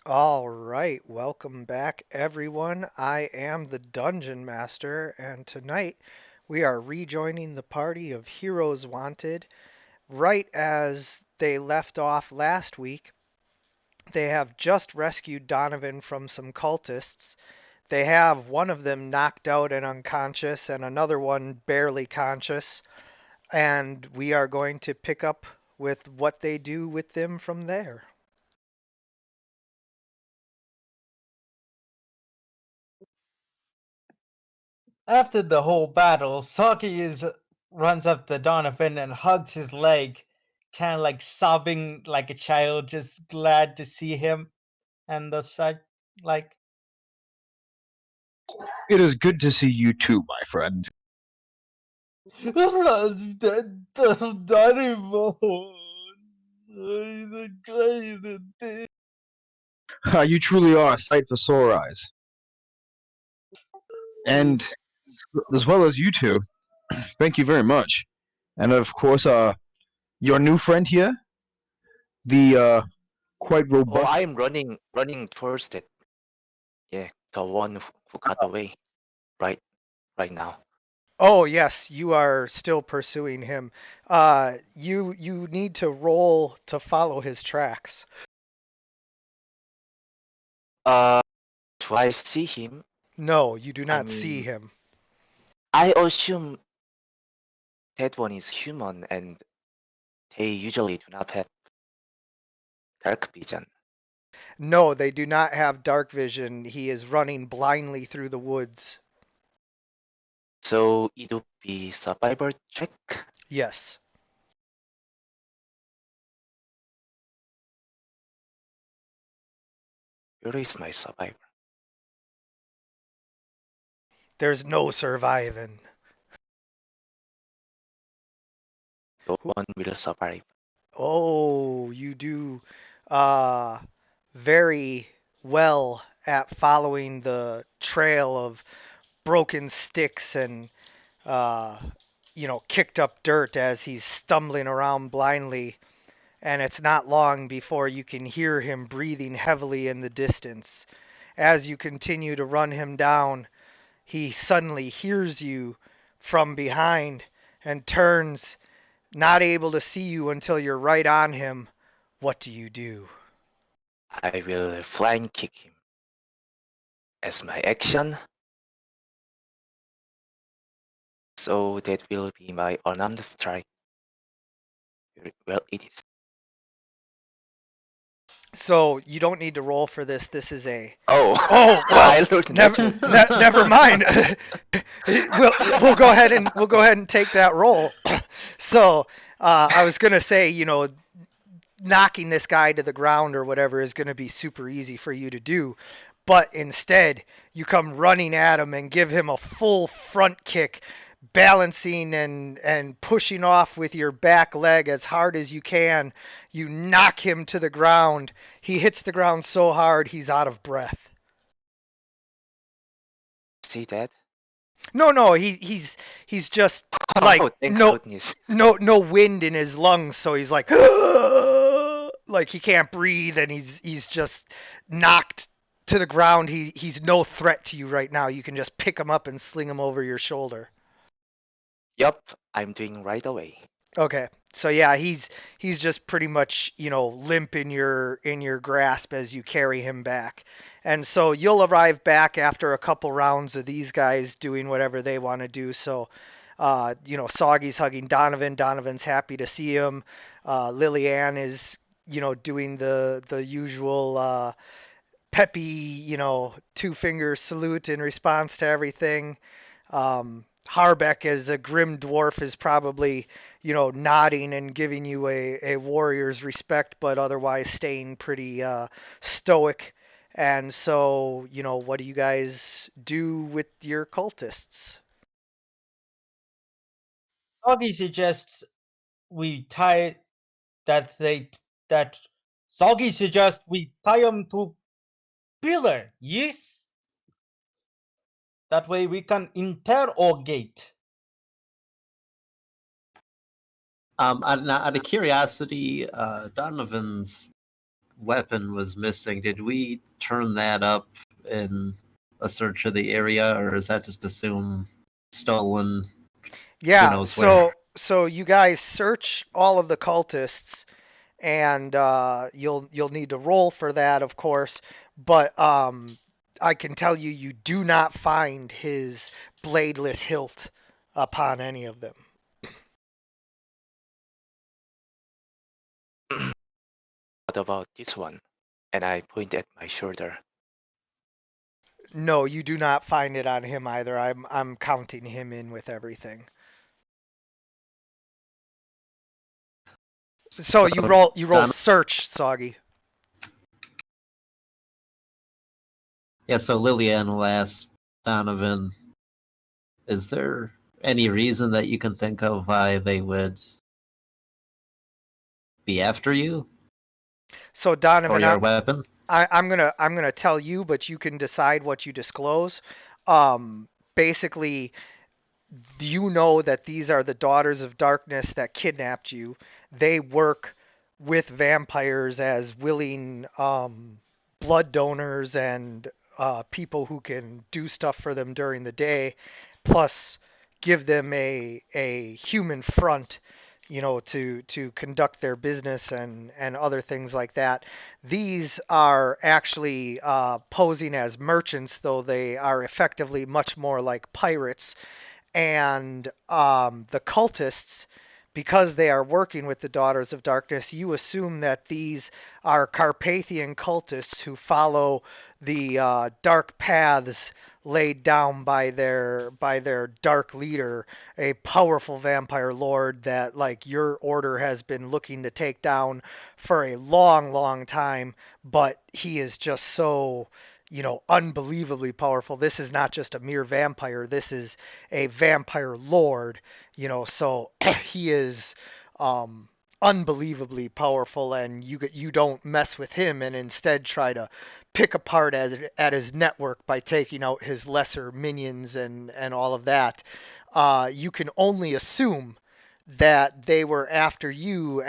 All right, welcome back, everyone. I am the Dungeon Master, and tonight we are rejoining the party of Heroes Wanted. Right as they left off last week, they have just rescued Donovan from some cultists. They have one of them knocked out and unconscious, and another one barely conscious, and we are going to pick up with what they do with them from there. After the whole battle, Saki runs up to Donovan and hugs his leg, kind of like sobbing like a child, just glad to see him. And the side, like, It is good to see you too, my friend. You truly are a sight for sore eyes. And as well as you two, thank you very much. And of course, your new friend here, the quite Oh, robust. I'm running towards it. Yeah, the one who got away right now. Oh yes, you are still pursuing him. You need to roll to follow his tracks. Uh, do I see him? No, you do I not see mean, him. I assume that one is human and they usually do not have dark vision. No, they do not have dark vision. He is running blindly through the woods. So it would be survivor check. Yes. Where is my survivor? There's no surviving. No one will survive. Oh, you do uh very well at following the trail of broken sticks and uh kicked up dirt as he's stumbling around blindly, and it's not long before you can hear him breathing heavily in the distance. As you continue to run him down, he suddenly hears you from behind and turns, not able to see you until you're right on him. What do you do? I will flying kick him as my action. So that will be my unarmed strike. Well, it is. So you don't need to roll for this. This is a Oh, Oh well, I learned never never mind. We'll go ahead and take that roll. So I was gonna say, knocking this guy to the ground or whatever is gonna be super easy for you to do, but instead you come running at him and give him a full front kick, balancing and pushing off with your back leg as hard as you can. You knock him to the ground. He hits the ground so hard he's out of breath. See that? No, he's just like Oh, thank goodness. no wind in his lungs, so he's like like he can't breathe, and he's just knocked to the ground. He's no threat to you right now. You can just pick him up and sling him over your shoulder. Yup, I'm doing right away. Okay. So yeah, he's just pretty much, limp in your grasp as you carry him back. And so you'll arrive back after a couple rounds of these guys doing whatever they want to do. So Soggy's hugging Donovan. Donovan's happy to see him. Lillian is, doing the usual peppy, two finger salute in response to everything. Harbeck as a grim dwarf is probably, nodding and giving you a warrior's respect, but otherwise staying pretty stoic. And so, what do you guys do with your cultists? Saki suggests we tie that they that Soggy suggests we tie them to pillar. Yes, that way we can interrogate. Out of curiosity, Donovan's weapon was missing. Did we turn that up in a search of the area, or is that just assume stolen? Who Yeah, knows where? so you guys search all of the cultists, and you'll need to roll for that, of course. But I can tell you, you do not find his bladeless hilt upon any of them. What about this one? And I point at my shoulder. No, you do not find it on him either. I'm counting him in with everything. So you roll Don- search, Soggy. Yeah, so Lillian will ask Donovan, is there any reason that you can think of why they would be after you So or Donovan, your weapon? I'm gonna tell you, but you can decide what you disclose. Basically, you know that these are the Daughters of Darkness that kidnapped you. They work with vampires as willing blood donors and people who can do stuff for them during the day, plus give them a human front, to conduct their business and other things like that. These are actually posing as merchants, though they are effectively much more like pirates. And the cultists, because they are working with the Daughters of Darkness, you assume that these are Carpathian cultists who follow the dark paths laid down by their dark leader, a powerful vampire lord that, like, your order has been looking to take down for a long, long time, but he is just so, unbelievably powerful. This is not just a mere vampire. This is a vampire lord, so he is unbelievably powerful, and you don't mess with him, and instead try to pick apart at his network by taking out his lesser minions and all of that. You can only assume that they were after you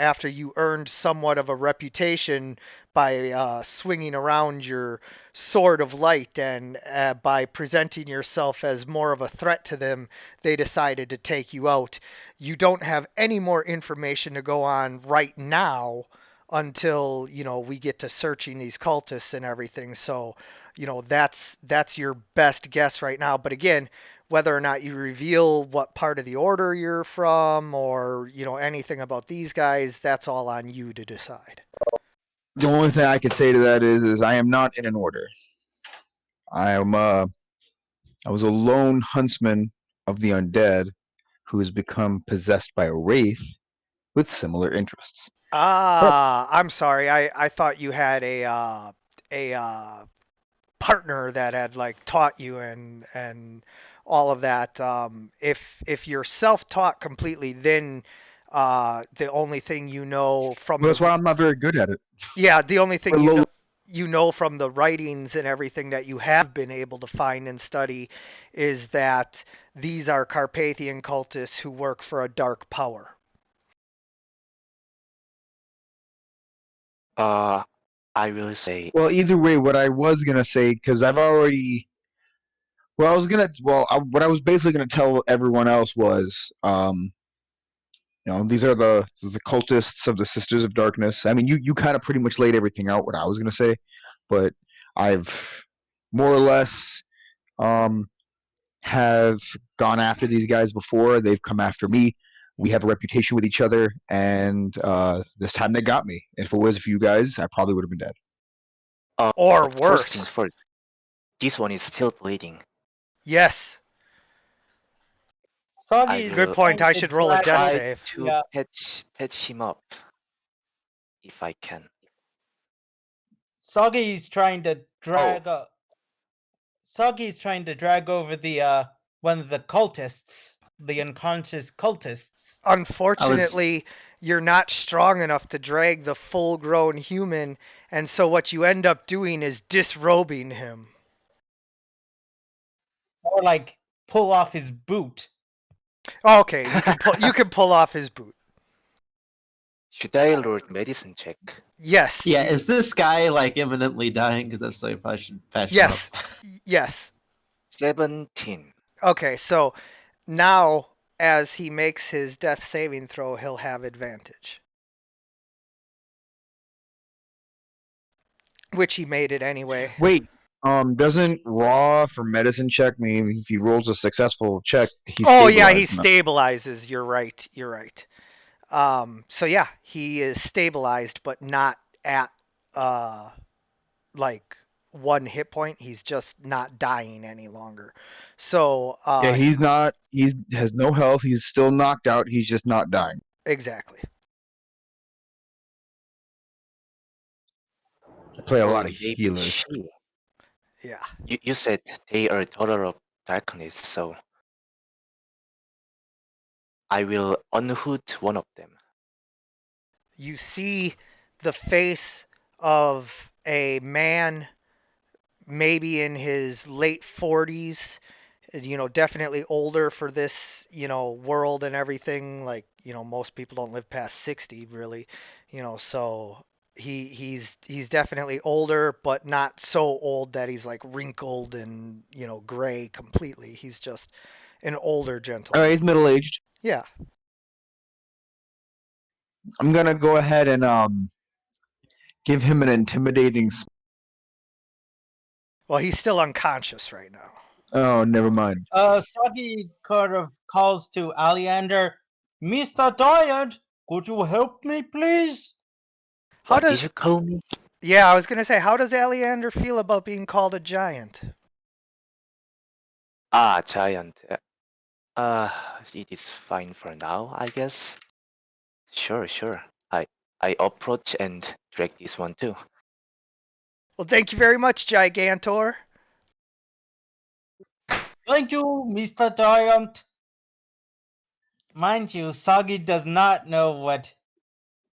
earned somewhat of a reputation by swinging around your sword of light, and by presenting yourself as more of a threat to them, they decided to take you out. You don't have any more information to go on right now until we get to searching these cultists and everything. So that's your best guess right now. But again, whether or not you reveal what part of the order you're from, or anything about these guys, that's all on you to decide. The only thing I could say to that is I am not in an order. I was a lone huntsman of the undead who has become possessed by a wraith with similar interests. But I'm sorry. I thought you had a partner that had, like, taught you and all of that. If you're self-taught completely, then the only thing from that's why I'm not very good at it. the only thing from the writings and everything that you have been able to find and study is that these are Carpathian cultists who work for a dark power. I will say. Well, either way, what I was gonna say, because I've already. Well, I was gonna. Well, what I was basically gonna tell everyone else was, these are the cultists of the Sisters of Darkness. I mean, you kind of pretty much laid everything out what I was gonna say, but I've more or less have gone after these guys before. They've come after me. We have a reputation with each other, and this time they got me. If it was for you guys, I probably would have been dead. Or First things worse. first. This one is still bleeding. Yes. Soggy is Good point. trying I to should roll a drag death out- Try save. to Yeah. patch him up, if I can. Soggy is trying to drag. Soggy is trying to drag over the one of the cultists, the unconscious cultists. Unfortunately, you're not strong enough to drag the full-grown human, and so what you end up doing is disrobing him. Or like pull off his boot. Okay, you can pull off his boot. Should I roll medicine check? Yes. Yeah, is this guy like imminently dying? Because if so, if I should patch him Yes. up. Yes. 17. Okay, so now as he makes his death saving throw, he'll have advantage. Which he made it anyway. Wait, doesn't raw for medicine check mean if he rolls a successful check, he's Oh yeah, he stabilized? stabilizes. You're right. You're right. So yeah, he is stabilized, but not at like 1 hit point. He's just not dying any longer. So Yeah, he's not. He has no health. He's still knocked out. He's just not dying. exactly. I play a Oh, lot of maybe healers. she. Yeah. You said they are daughter of darkness, so I will unhood one of them. You see the face of a man maybe in his late 40s, definitely older for this, world and everything. Like, most people don't live past 60 really, so he's definitely older, but not so old that he's like wrinkled and, gray completely. He's just an older All gentleman. right, he's middle aged. Yeah. I'm gonna go ahead and give him an intimidating. Well, he's still unconscious right now. Oh, never mind. Soggy kind of calls to Aleander, Mr. Giant, could you help me, please? How What does did you call me? Yeah, I was gonna say, how does Aleander feel about being called a giant? Ah, giant. It is fine for now, I guess. Sure. I approach and drag this one too. Well, thank you very much, Gigantor. Thank you, Mr. Giant. Mind you, Soggy does not know what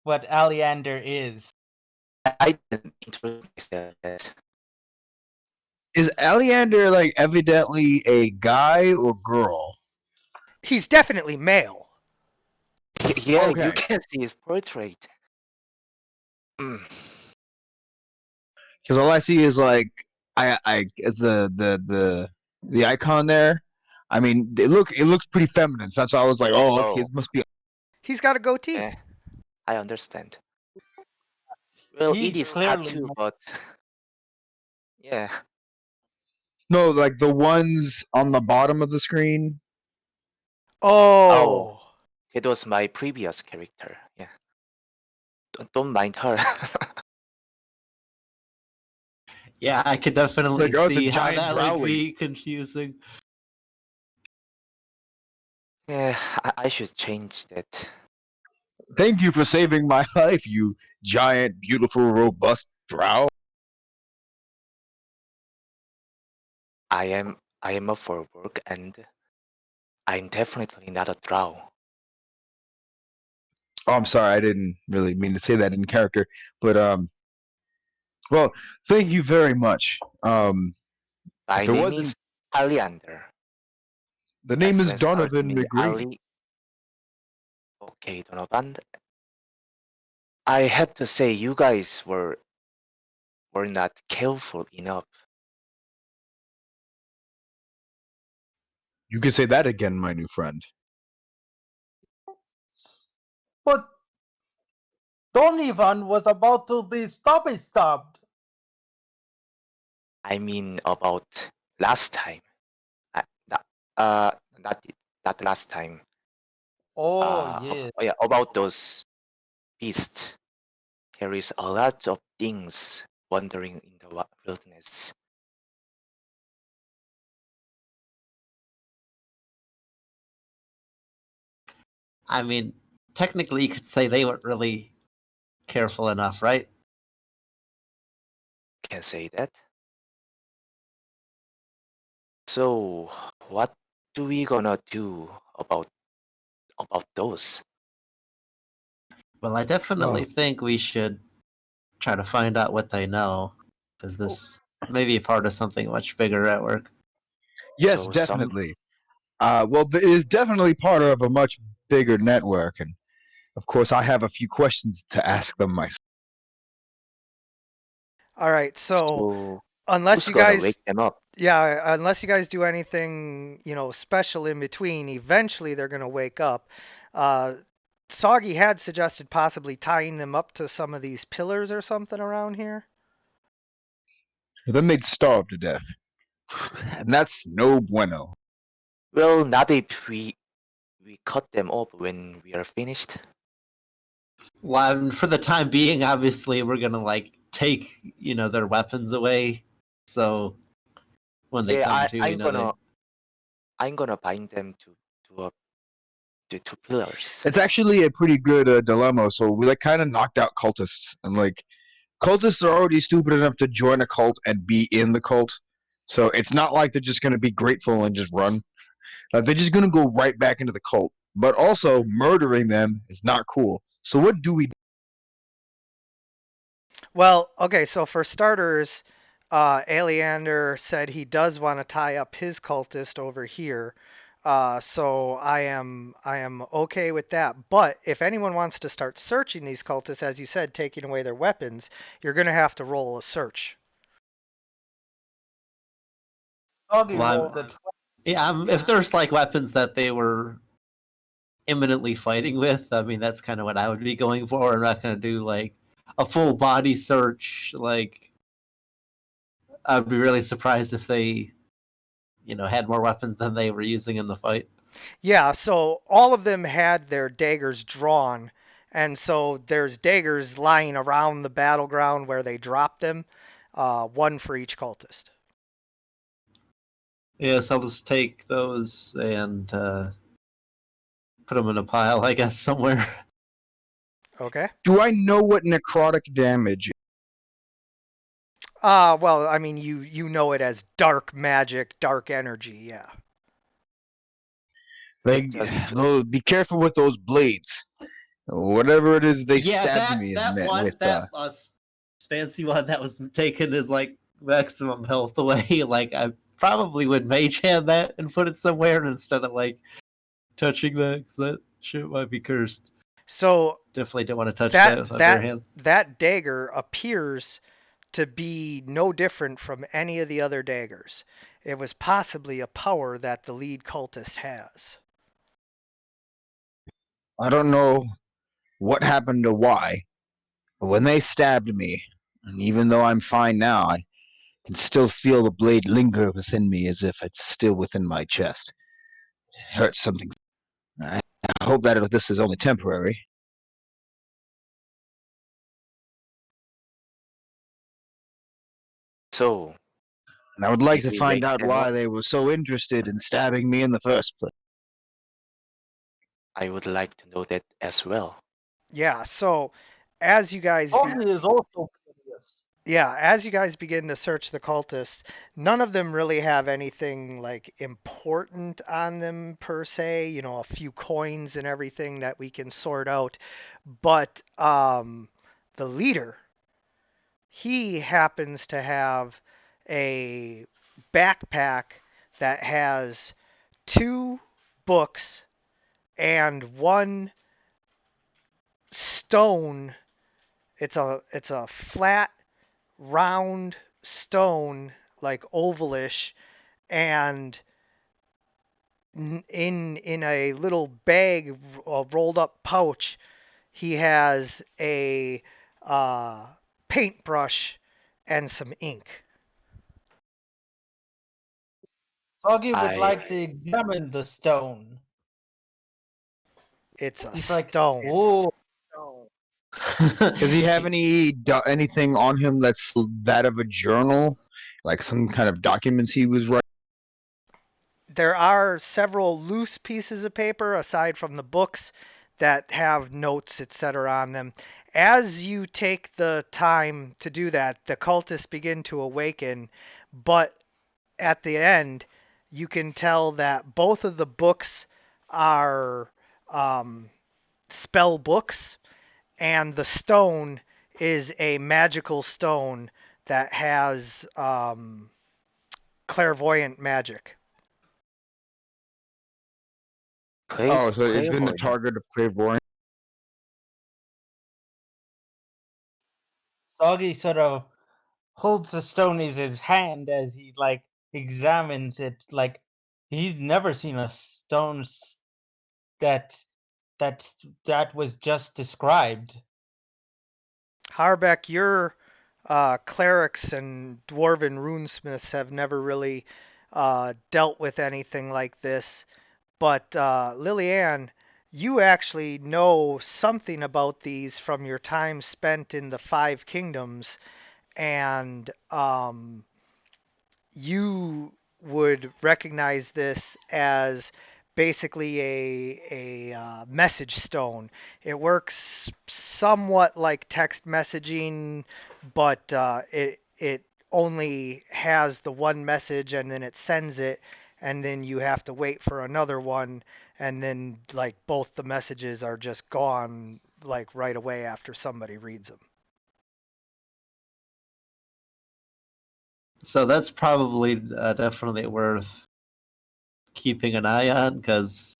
Aleander is. I didn't introduce myself yet. Is Aleander like evidently a guy or girl? He's definitely male. Yeah, Okay. you can see his portrait. Mm. Because all I see is like I as the icon there. I mean, it looks pretty feminine. So that's why I was like, oh, okay, Oh, it must be. He's got a goatee. yeah, I understand. Well, it He's is clearly tattoo, but yeah. No, like the ones on the bottom of the screen. Oh. It was my previous character. Yeah. Don't mind her. Yeah, I could definitely Like, oh, it's a see how giant that would growly. be confusing. Yeah, I should change that. Thank you for saving my life, you giant, beautiful, robust drow. I am up for work, and I'm definitely not a drow. Oh, I'm sorry, I didn't really mean to say that in character, but well, thank you very much. My there name wasn't- is Aleander. The My name is friends call Donovan me McGrady. Ali. Okay, Donovan. I have to say, you guys were not careful enough. You can say that again, my new friend. But Donovan was about to be stabbed. I mean, about last time. Not last time. Oh, yeah. Yeah, about those beasts. There is a lot of things wandering in the wilderness. I mean, technically, you could say they weren't really careful enough, right? Can say that. So, what do we gonna do about those? Well, I definitely Oh. think we should try to find out what they know, because this may be part of something much bigger at work. Yes, So definitely. Well, it is definitely part of a much bigger network, and Of course, I have a few questions to ask them myself. All right, so So unless who's you gonna guys, wake them up? yeah, unless you guys do anything, special in between, eventually they're gonna wake up. Uh, Soggy had suggested possibly tying them up to some of these pillars or something around here. Then they'd starve to death. And that's no bueno. Well, not if we cut them off when we are finished. Well, for the time being, obviously, we're gonna like take their weapons away. So when they Yeah, come to, I'm gonna bind them to a to two pillars. It's actually a pretty good dilemma. So we like kind of knocked out cultists, and like cultists are already stupid enough to join a cult and be in the cult. So it's not like they're just going to be grateful and just run. They're just going to go right back into the cult. But also, murdering them is not cool. So what do we do? Well, okay, so for starters, Aleander said he does want to tie up his cultist over here. So I am okay with that. But if anyone wants to start searching these cultists, as you said, taking away their weapons, you're gonna have to roll a search. Soggy Well, rolled a 20. yeah, if there's like weapons that they were imminently fighting with, I mean that's kind of what I would be going for. I'm not gonna do like a full body search. Like I'd be really surprised if they, had more weapons than they were using in the fight. Yeah, so all of them had their daggers drawn, and so there's daggers lying around the battleground where they dropped them, one for each cultist. Yes, I'll just take those and put them in a pile, I guess, somewhere. Okay. Do I know what necrotic damage? Well, I mean, you know it as dark magic, dark energy, yeah. Like, Just be careful with those blades. Whatever it is they Yeah, stabbed me that with. one, that fancy one that was taken is like maximum health away. Like I probably would mage hand that and put it somewhere instead of like touching that, because that shit might be cursed. So Definitely don't want to touch that with my bare hand. that dagger appears to be no different from any of the other daggers. It was possibly a power that the lead cultist has. I don't know what happened or why, but when they stabbed me, and even though I'm fine now, I can still feel the blade linger within me as if it's still within my chest. It hurts something. I hope that this is only temporary. so And I would like if to we find wake out them why up, they were so interested in stabbing me in the first place. I would like to know that as well. Yeah, so as you guys Soggy is also curious. as you guys begin to search the cultists, none of them really have anything like important on them per se, a few coins and everything that we can sort out. But the leader, he happens to have a backpack that has 2 books and 1 stone. It's a flat round stone, like ovalish, and in a little bag, rolled up pouch, he has a paintbrush and some ink. Soggy would I like to examine the stone. It's a He's like, stone. oh, Does he have anything on him that's that of a journal, like some kind of documents he was writing? There are several loose pieces of paper aside from the books that have notes, etc. on them. As you take the time to do that, the cultists begin to awaken, but at the end, you can tell that both of the books are spell books, and the stone is a magical stone that has clairvoyant magic. Oh, so it's been the clairvoyant. target of clairvoyance. Soggy sort of holds the stone in his hand as he like examines it. Like he's never seen a stone that that was just described. Harbeck, your clerics and dwarven runesmiths have never really dealt with anything like this. But Lilianne, you actually know something about these from your time spent in the Five Kingdoms, and you would recognize this as basically a message stone. It works somewhat like text messaging, but it only has the one message and then it sends it, and then you have to wait for another one, and then like both the messages are just gone like right away after somebody reads them. So that's probably definitely worth keeping an eye on, because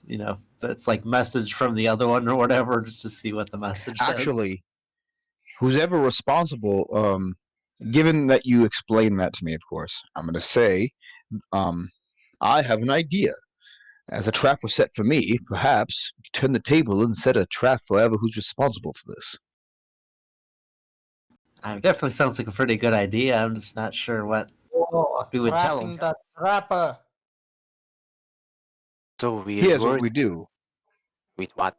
it's like message from the other one or whatever, just to see what the message says. Actually, who's ever responsible, given that you explained that to me, of course, I'm going to say, I have an idea. As a trap was set for me, perhaps you could turn the table and set a trap for whoever who's responsible for this. It definitely sounds like a pretty good idea. I'm just not sure what we would tell Trapping him. the trapper. So we Here's what reward we do. with what?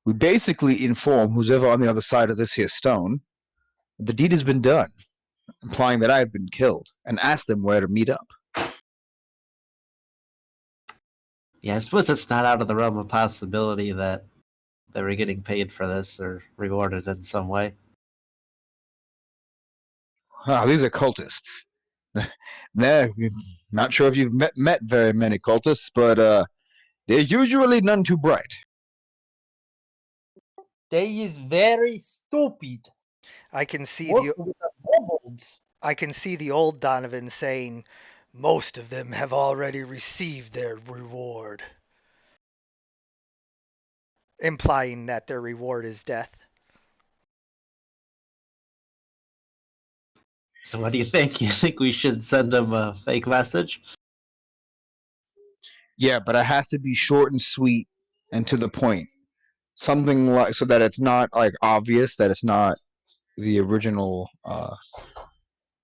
We basically inform who's ever on the other side of this here stone that the deed has been done, implying that I have been killed, and ask them where to meet up. Yeah, I suppose it's not out of the realm of possibility that they were getting paid for this or rewarded in some way. These are cultists. Nah, not sure if you've met very many cultists, but they're usually none too bright. They is very stupid. I can see Work the with the kobolds. I can see the old Donovan saying, "Most of them have already received their reward," implying that their reward is death. So what do you think? You think we should send them a fake message? Yeah, but it has to be short and sweet and to the point. Something like so that it's not like obvious that it's not the original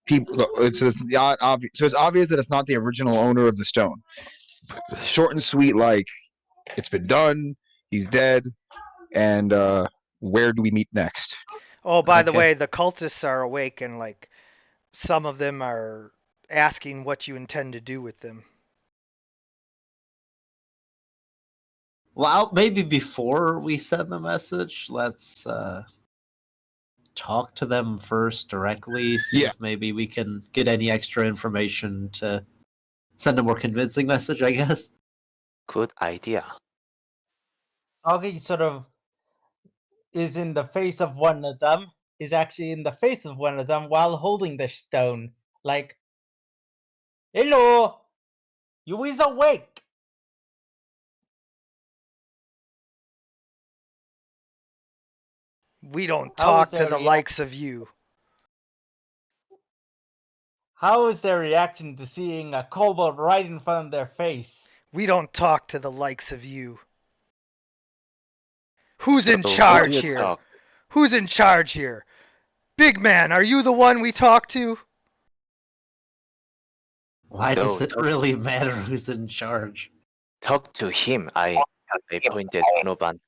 people. Obvious, so it's obvious that it's not the original owner of the stone. Short and sweet, like it's been done. He's dead, and where do we meet next? Oh, by the Okay. way, the cultists are awake, and like some of them are asking what you intend to do with them. Well, maybe before we send the message, let's talk to them first directly, see Yeah. if maybe we can get any extra information to send a more convincing message, I guess. Good idea. Soggy sort of is in the face of one of them, is actually in the face of one of them while holding the stone. Like, hello, you is awake. We don't How talk is to their the likes of you. How is their reaction to seeing a kobold right in front of their face? We don't talk to the likes of you. Who's in So who do charge you here? talk? Who's in charge here? Big man, are you the one we talk to? Why does No, it really matter who's in charge? Talk to him. I pointed Noban.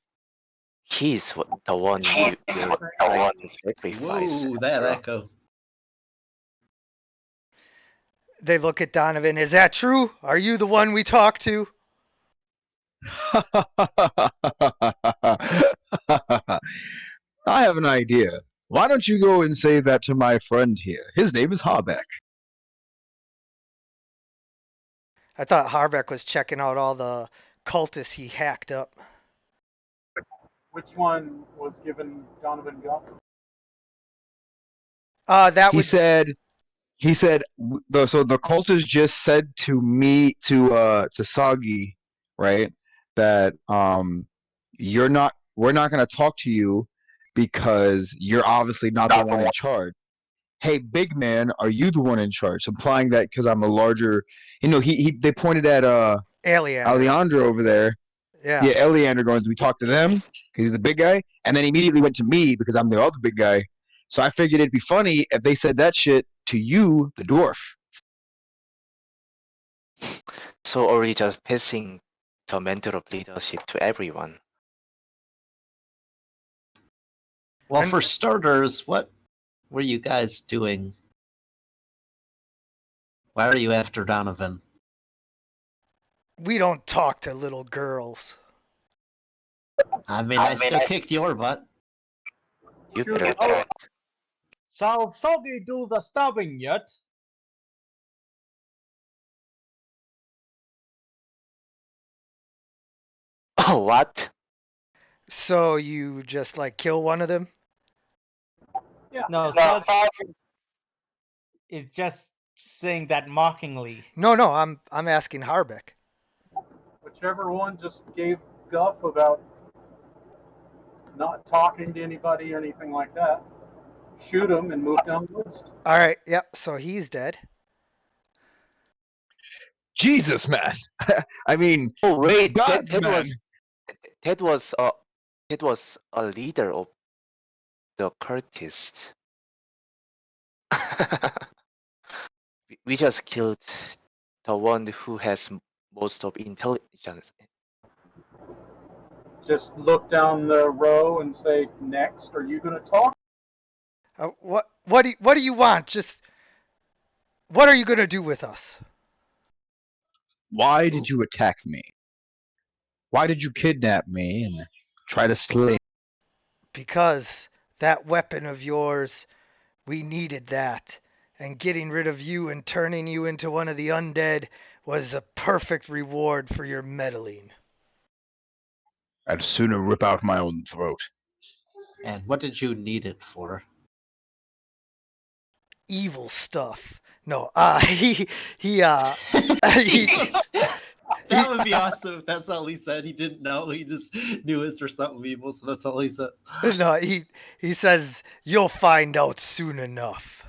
He's the one you will sacrifice. Whoa, that after all. echo. They look at Donovan. Is that true? Are you the one we talk to? I have an idea. Why don't you go and say that to my friend here? His name is Harbeck. I thought Harbeck was checking out all the cultists he hacked up. Which one was given Donovan Gup? That He would said, so the cultist just said to me, to Sagi, right, that we're not going to talk to you because you're obviously not the one in charge. Hey, big man, are you the one in charge? Implying that because I'm a larger, they pointed at Alien. Alejandro over there. Yeah. Yeah, Eleander going, we talk to them because he's the big guy, and then immediately went to me because I'm the other big guy. So I figured it'd be funny if they said that shit to you, the dwarf. So are we just passing the mantle of leadership to everyone? Well, And- for starters, what were you guys doing? Why are you after Donovan? We don't talk to little girls. I mean, I still kicked your butt. You Sure. better Oh. try. So Soggy do the stabbing yet? Oh, what? So you just like kill one of them? Yeah. No, Soggy is just saying that mockingly. No, I'm asking Harbeck. Whichever one just gave guff about not talking to anybody or anything like that. Shoot him and move down the list. All right, yep. So he's dead. Jesus, man. I mean, Oh wait, Gods, that man. was a leader of the cultists. We just killed the one who has most of intelligence. Just look down the row and say, "Next, are you going to talk?" What do you want? Just what are you gonna do with us? why did you attack me? Why did you kidnap me and try to slay me? Because that weapon of yours, we needed that. And getting rid of you and turning you into one of the undead was a perfect reward for your meddling. I'd sooner rip out my own throat. And what did you need it for? Evil stuff. No, he That would be awesome if that's all he said. He didn't know. He just knew it's for something evil, so that's all he says. no, he says you'll find out soon enough.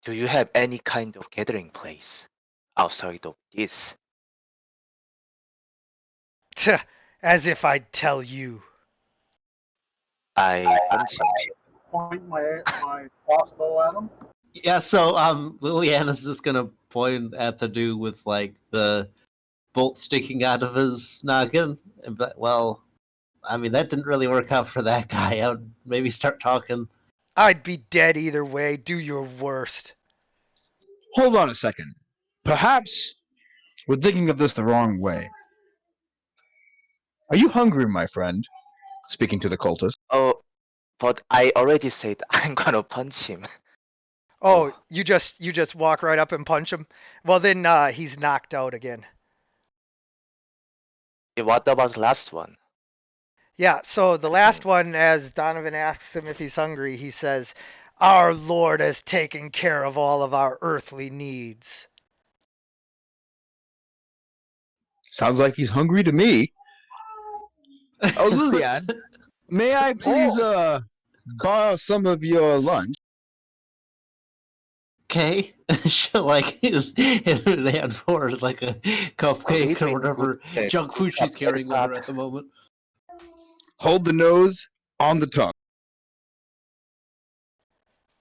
Do you have any kind of gathering place outside of this? Tch, as if I'd tell you. I punch him. Point my crossbow at him. Yeah, so Liliana's just gonna point at the dude with like the bolt sticking out of his noggin. But well, I mean that didn't really work out for that guy. I would maybe start talking. I'd be dead either way. Do your worst. Hold on a second. Perhaps we're thinking of this the wrong way. Are you hungry, my friend? Speaking to the cultist. Oh, but I already said I'm gonna punch him. Oh, you just walk right up and punch him? Well, then he's knocked out again. What about the last one? Yeah, so the last one, as Donovan asks him if he's hungry, he says, "Our Lord has taken care of all of our earthly needs." Sounds like he's hungry to me. Oh, Lilian, may I please borrow some of your lunch? Okay, she'll like they hand forward like a cupcake or whatever junk food she's carrying with her at the moment. Hold the nose on the tongue.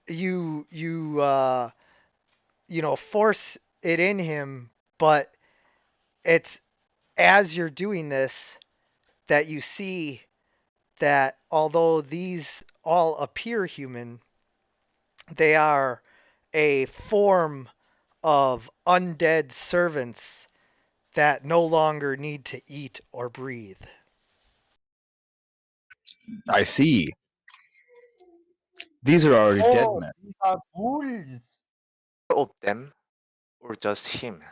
You force it in him, but it's as you're doing this that you see that although these all appear human, they are a form of undead servants that no longer need to eat or breathe. I see. These are already dead Oh, men. these are ghouls. Of them, or just him?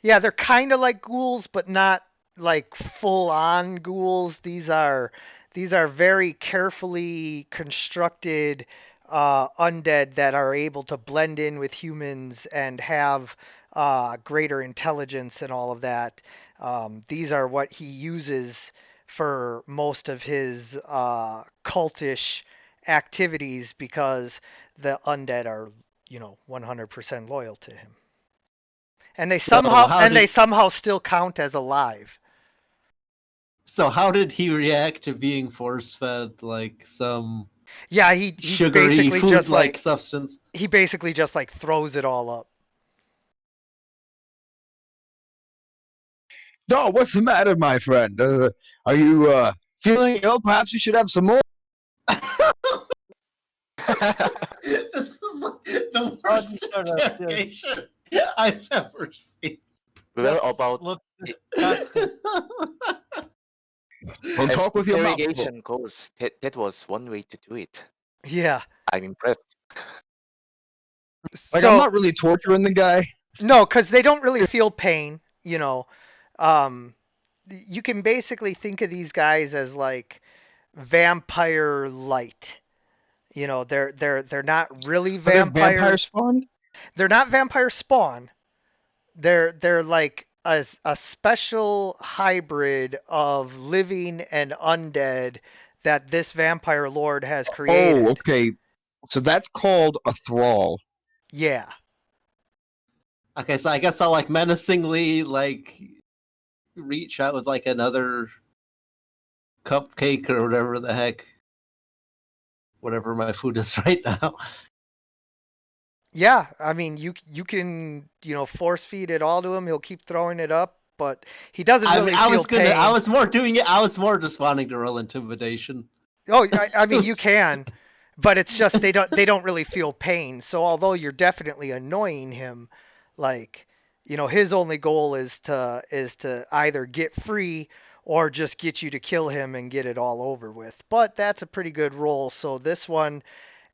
Yeah, they're kind of like ghouls, but not like full-on ghouls. These are very carefully constructed undead that are able to blend in with humans and have greater intelligence and all of that. These are what he uses for most of his cultish activities because the undead are, 100% loyal to him. And they So somehow still count as alive. So how did he react to being force fed like some Yeah, he sugary basically food just like substance? he basically just like throws it all up. No, what's the matter, my friend? Are you feeling ill? Perhaps you should have some more. This is like the worst shut up, yes. interrogation I've ever seen. Well, Just about looks it- disgusting. Don't as talk with your mouth full. interrogation goes, that was one way to do it. Yeah. I'm impressed. Like, So I'm not really torturing the guy. no, because they don't really feel pain. You can basically think of these guys as like vampire light. They're not really Are they vampire vampires. spawn? They're not vampire spawn. They're like a special hybrid of living and undead that this vampire lord has created. Oh, okay. So that's called a thrall. Yeah. Okay, so I guess I'll like menacingly like reach out with like another cupcake or whatever the heck. Whatever my food is right now. Yeah, I mean you can, force feed it all to him. He'll keep throwing it up, but he doesn't really I feel pain. I was more doing it. I was more just wanting to roll intimidation. Oh, I mean you can, but it's just they don't really feel pain. So although you're definitely annoying him, like, his only goal is to either get free or just get you to kill him and get it all over with. But that's a pretty good roll. So this one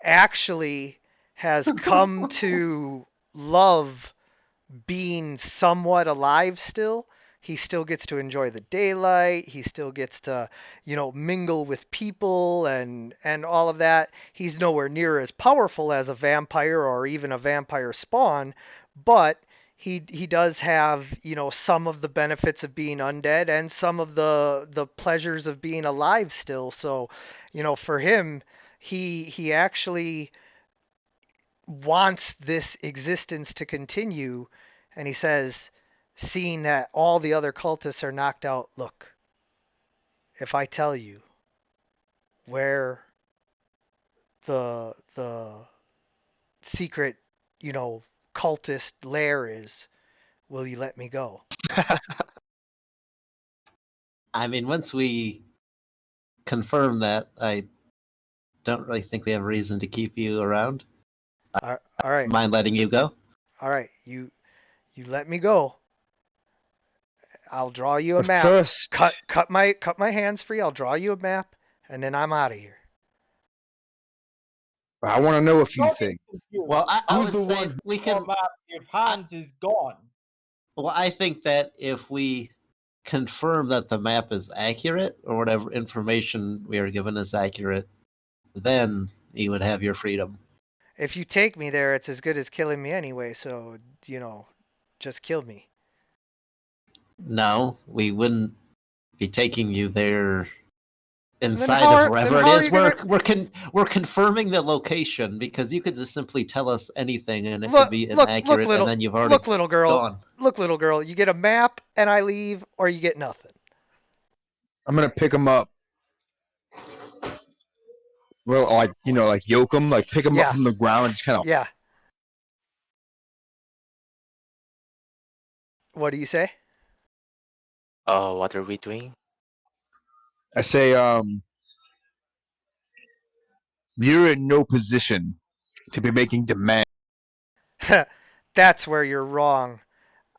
actually has come to love being somewhat alive still. He still gets to enjoy the daylight. He still gets to, mingle with people and all of that. He's nowhere near as powerful as a vampire or even a vampire spawn, but he does have, some of the benefits of being undead and some of the pleasures of being alive still. So, for him, he actually wants this existence to continue, and he says, seeing that all the other cultists are knocked out, look, if I tell you where the secret, cultist lair is, will you let me go? I mean, once we confirm that, I don't really think we have a reason to keep you around. All right, Mind letting you go? all right, you let me go. I'll draw you a But map. first, Cut my hands free. I'll draw you a map, and then I'm out of here. I want to know a few Don't be things. confused. Well, I Who's would the say one we Your can. map, if Hans is gone. Well, I think that if we confirm that the map is accurate or whatever information we are given is accurate, then you would have your freedom. If you take me there, it's as good as killing me anyway. So, just kill me. No, we wouldn't be taking you there inside how of are- wherever then it how are is. you We're confirming the location because you could just simply tell us anything and it Look, could be look, inaccurate, little, and then you've already look, little girl. gone. Look, little girl. You get a map and I leave, or you get nothing. I'm gonna pick him up. Well, like like yoke him, like pick him Yeah. up from the ground, and just kind of. Yeah. What do you say? What are we doing? I say, you're in no position to be making demands. That's where you're wrong.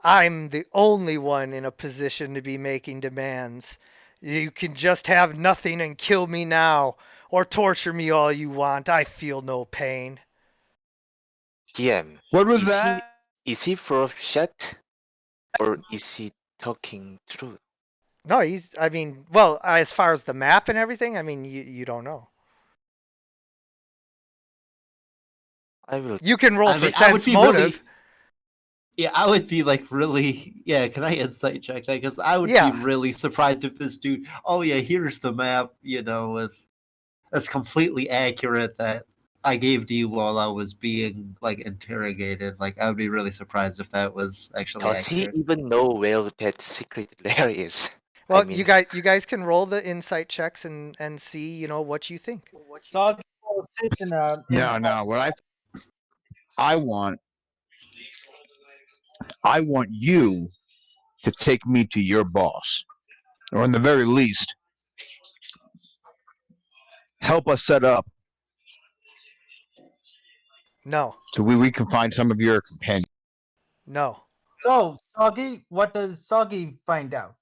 I'm the only one in a position to be making demands. You can just have nothing and kill me now, or torture me all you want. I feel no pain. GM, What was Is he- that? is he full of shit? Or is he talking truth? No, well, as far as the map and everything, you don't know. I will You can roll I for mean, I would sense be motive. Yeah, I would be like really. Yeah, can I insight check that? Because I would Yeah. be really surprised if this dude. Oh yeah, here's the map. With that's completely accurate that I gave to you while I was being like interrogated. Like I would be really surprised if that was actually Does he accurate. even know where that secret lair is? I Well, mean, you guys can roll the insight checks and see, what you think. Soggy will sit in a No. What I want you to take me to your boss, or in the very least, help us set up No. so we can find some of your companions. No. So, Soggy, what does Soggy find out?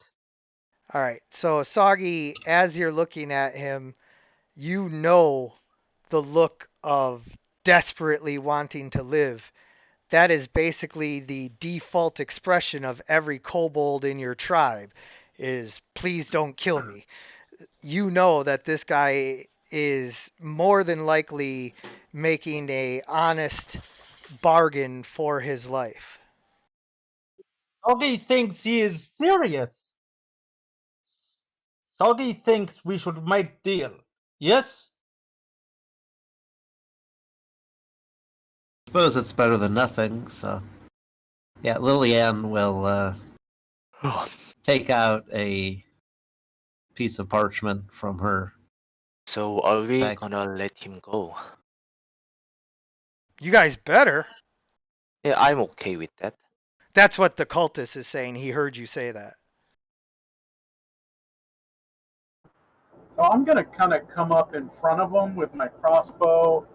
All right. So Soggy, as you're looking at him, you know the look of desperately wanting to live. That is basically the default expression of every kobold in your tribe is please don't kill me. You know that this guy is more than likely making a honest bargain for his life. Soggy thinks he is serious. Soggy thinks we should make deal. Yes? I suppose it's better than nothing. So yeah, Lillian will take out a piece of parchment from her. so are we Back. gonna let him go? You guys better. Yeah, I'm okay with that. That's what the cultist is saying. He heard you say that. So I'm going to kind of come up in front of them with my crossbow,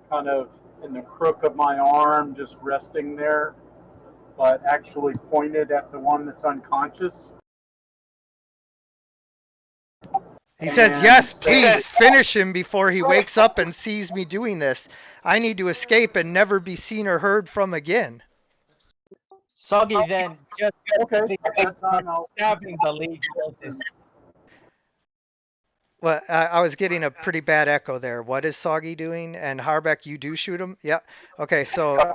kind of in the crook of my arm, just resting there, but actually pointed at the one that's unconscious. He And says, then yes, say- please finish him before he wakes up and sees me doing this. I need to escape and never be seen or heard from again. Soggy then just Okay, that's fine. I'll stabbing the lead cultist. Well, I was getting a pretty bad echo there. What is Soggy doing? And Harbeck, you do shoot him? Yeah. Okay, so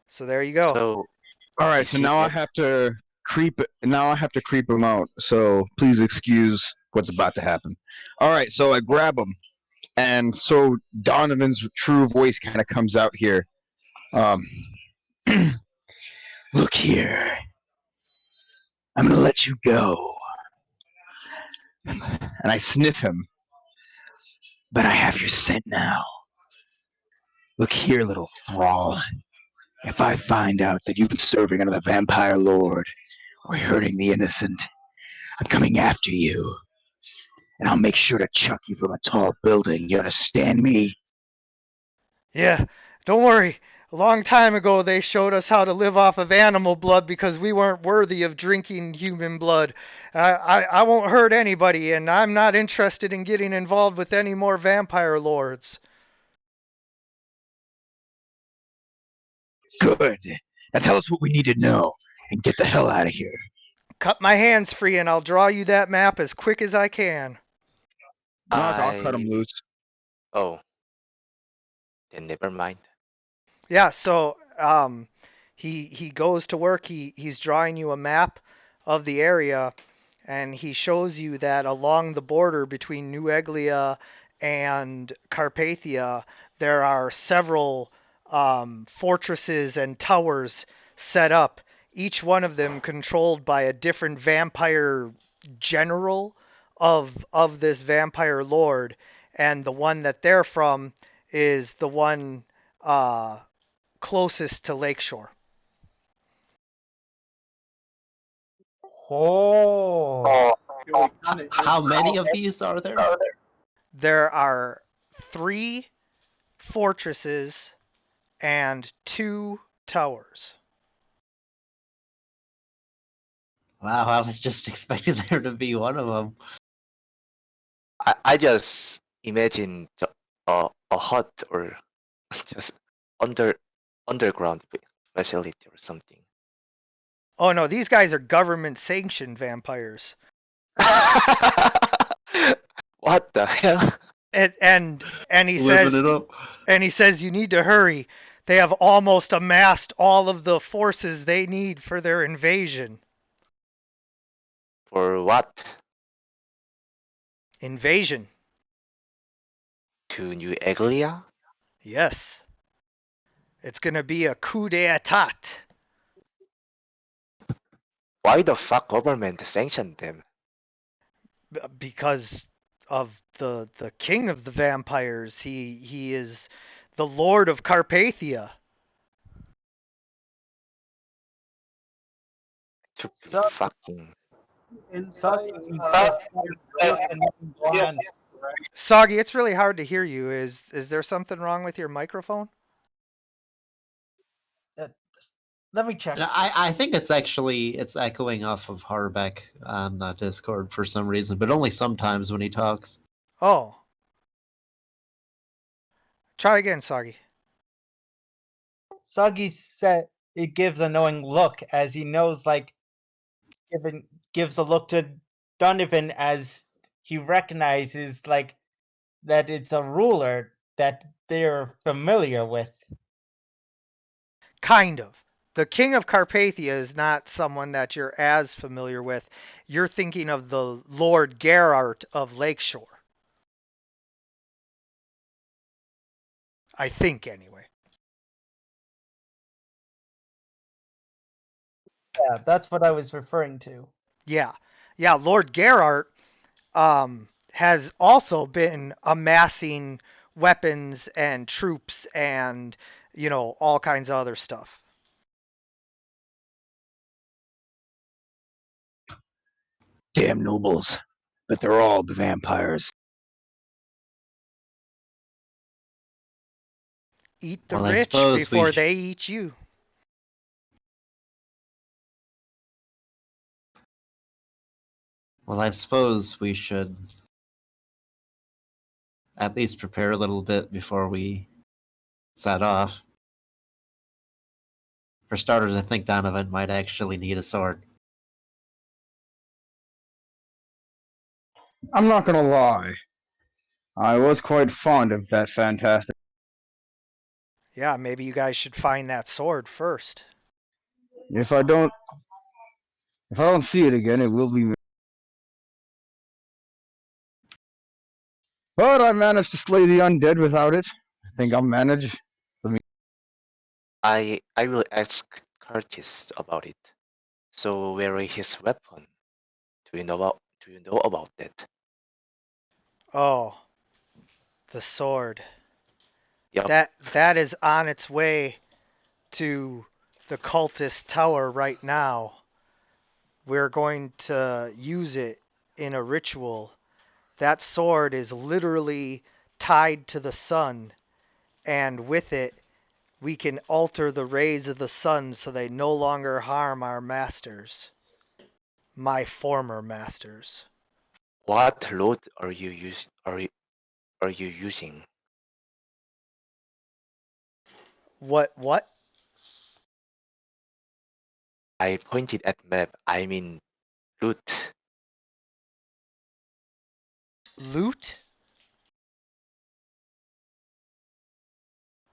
so there you go. So All right, Is so he now I dead? have to creep. Now I have to creep him out. So please excuse what's about to happen. All right, so I grab him, and so Donovan's true voice kind of comes out here. Look here, I'm gonna let you go, and I sniff him, but I have your scent now. Look here, little thrall. If I find out that you've been serving under the vampire lord or hurting the innocent, I'm coming after you. And I'll make sure to chuck you from a tall building. You understand me? Yeah, don't worry. A long time ago, they showed us how to live off of animal blood because we weren't worthy of drinking human blood. I won't hurt anybody, and I'm not interested in getting involved with any more vampire lords. Good. Now tell us what we need to know and get the hell out of here. Cut my hands free, and I'll draw you that map as quick as I can. No, I'll cut him loose. Oh, then never mind. Yeah, so he goes to work. He's drawing you a map of the area, and he shows you that along the border between New Eglia and Carpathia, there are several fortresses and towers set up, each one of them controlled by a different vampire general of this vampire lord, and the one that they're from is the one closest to Lakeshore. Oh. How many of these are there? There are 3 fortresses and 2 towers. Wow, I was just expecting there to be one of them. I just imagine a hut or just underground facility or something. Oh no, these guys are government sanctioned vampires. What the hell? And he Living says it up. you need to hurry. They have almost amassed all of the forces they need for their invasion. For what? Invasion. To New Anglia? Yes. It's gonna be a coup d'etat. Why the fuck government sanctioned them? Because of the king of the vampires. He is the lord of Carpathia. To be So- fucking. Saki Insight. just gives a knowing glance. Soggy, it's really hard to hear you. Is there something wrong with your microphone? Let me check. And I think it's echoing off of Harbeck on Discord for some reason, but only sometimes when he talks. Oh. Try again, Soggy. Suggy said it gives a knowing look as he knows, like, gives a look to Donovan as he recognizes, like, that it's a ruler that they're familiar with. Kind of. The king of Carpathia is not someone that you're as familiar with. You're thinking of the Lord Geralt of Lakeshore. I think, anyway. Yeah, that's what I was referring to. Yeah. Yeah, Lord Geralt has also been amassing weapons and troops and, all kinds of other stuff. Damn nobles. But they're all the vampires. Eat the Well, I rich suppose we before sh- they eat you. Well, I suppose we should at least prepare a little bit before we set off. For starters, I think Donovan might actually need a sword. I'm not gonna lie. I was quite fond of that fantastic. Yeah, maybe you guys should find that sword first. If I don't see it again, it will be. But I managed to slay the undead without it. I think I'll manage. I will ask Curtis about it. So where is his weapon? Do you know about that? Oh, the sword. Yup. That is on its way to the cultist tower right now. We're going to use it in a ritual. That sword is literally tied to the sun, and with it, we can alter the rays of the sun so they no longer harm our masters. My former masters. What load are you using? What? I pointed at map. I mean loot. Loot?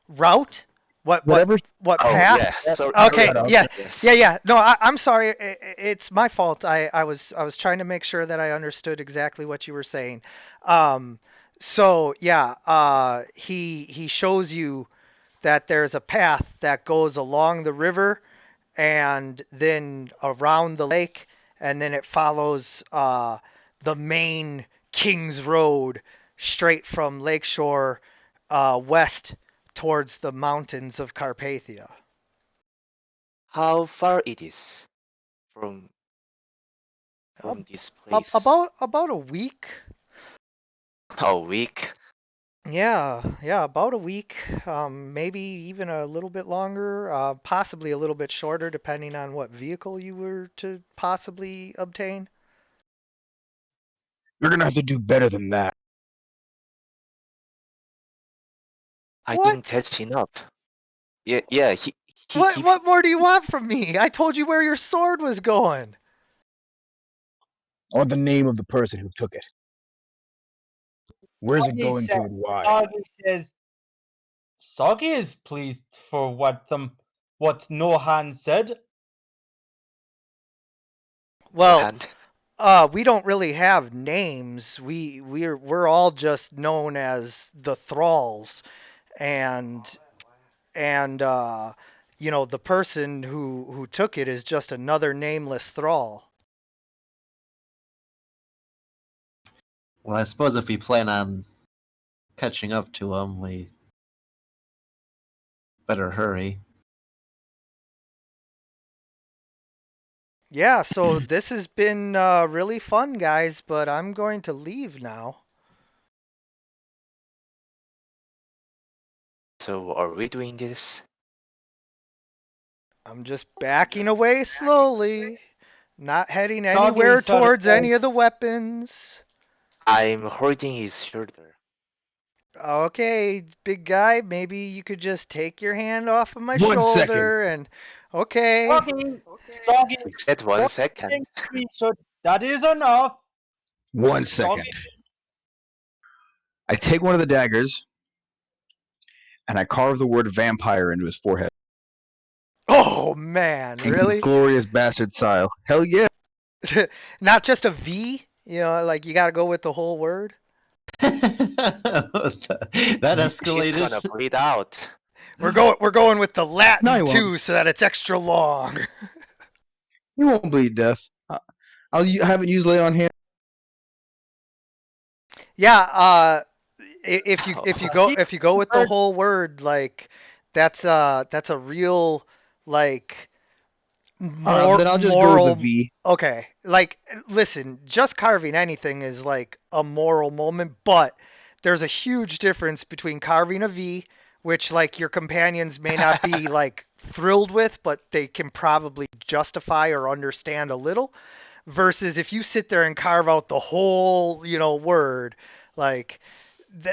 Route? What Whatever. path? Yeah. Sorry. Okay, Shut up. yeah. Yes. Yeah. No, I'm sorry. It's my fault. I was trying to make sure that I understood exactly what you were saying. So yeah, he shows you that there's a path that goes along the river and then around the lake, and then it follows the main King's Road straight from Lakeshore west towards the mountains of Carpathia. How far it is from this place? About a week. A week. Yeah, about a week. Maybe even a little bit longer. Possibly a little bit shorter, depending on what vehicle you were to possibly obtain. You're gonna have to do better than that. I What? think that's enough. Yeah. He What more do you want from me? I told you where your sword was going. I want the name of the person who took it. Where's it Soggy going to said- and why? Soggy says, Soggy is pleased for what Nohan said. Well, And we don't really have names. We're all just known as the thralls, and you know, the person who took it is just another nameless thrall. Well, I suppose if we plan on catching up to him, we better hurry. Yeah, so this has been really fun, guys, but I'm going to leave now. so are we doing this? I'm just backing away slowly, not heading Soggy anywhere sort of towards says, any of the weapons. I'm holding his shoulder. Okay, big guy, maybe you could just take your hand off of my 1 second. shoulder and okay. Soggy, He said 1 second. that is enough. 1 Soggy- second. I take one of the daggers and I carve the word vampire into his forehead. Oh man, In really? glorious bastard style. Hell yeah. Not just a V? You know, like you got to go with the whole word. That He's escalated. gonna bleed out. We're going with the Latin No, he won't. too, so that it's extra long. You won't bleed death. I haven't used lay on hand. Yeah, if you go with the Word. whole word, like that's a real like Alright, then I'll just go moral. with the V. Okay, like listen, just carving anything is like a moral moment, but there's a huge difference between carving a V, which like your companions may not be like thrilled with, but they can probably justify or understand a little, versus if you sit there and carve out the whole, you know, word, like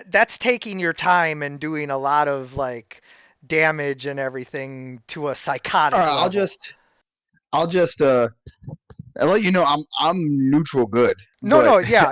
that's taking your time and doing a lot of like damage and everything to a psychotic Alright, level. I'll just I'll let you know I'm neutral good. No, but no, yeah.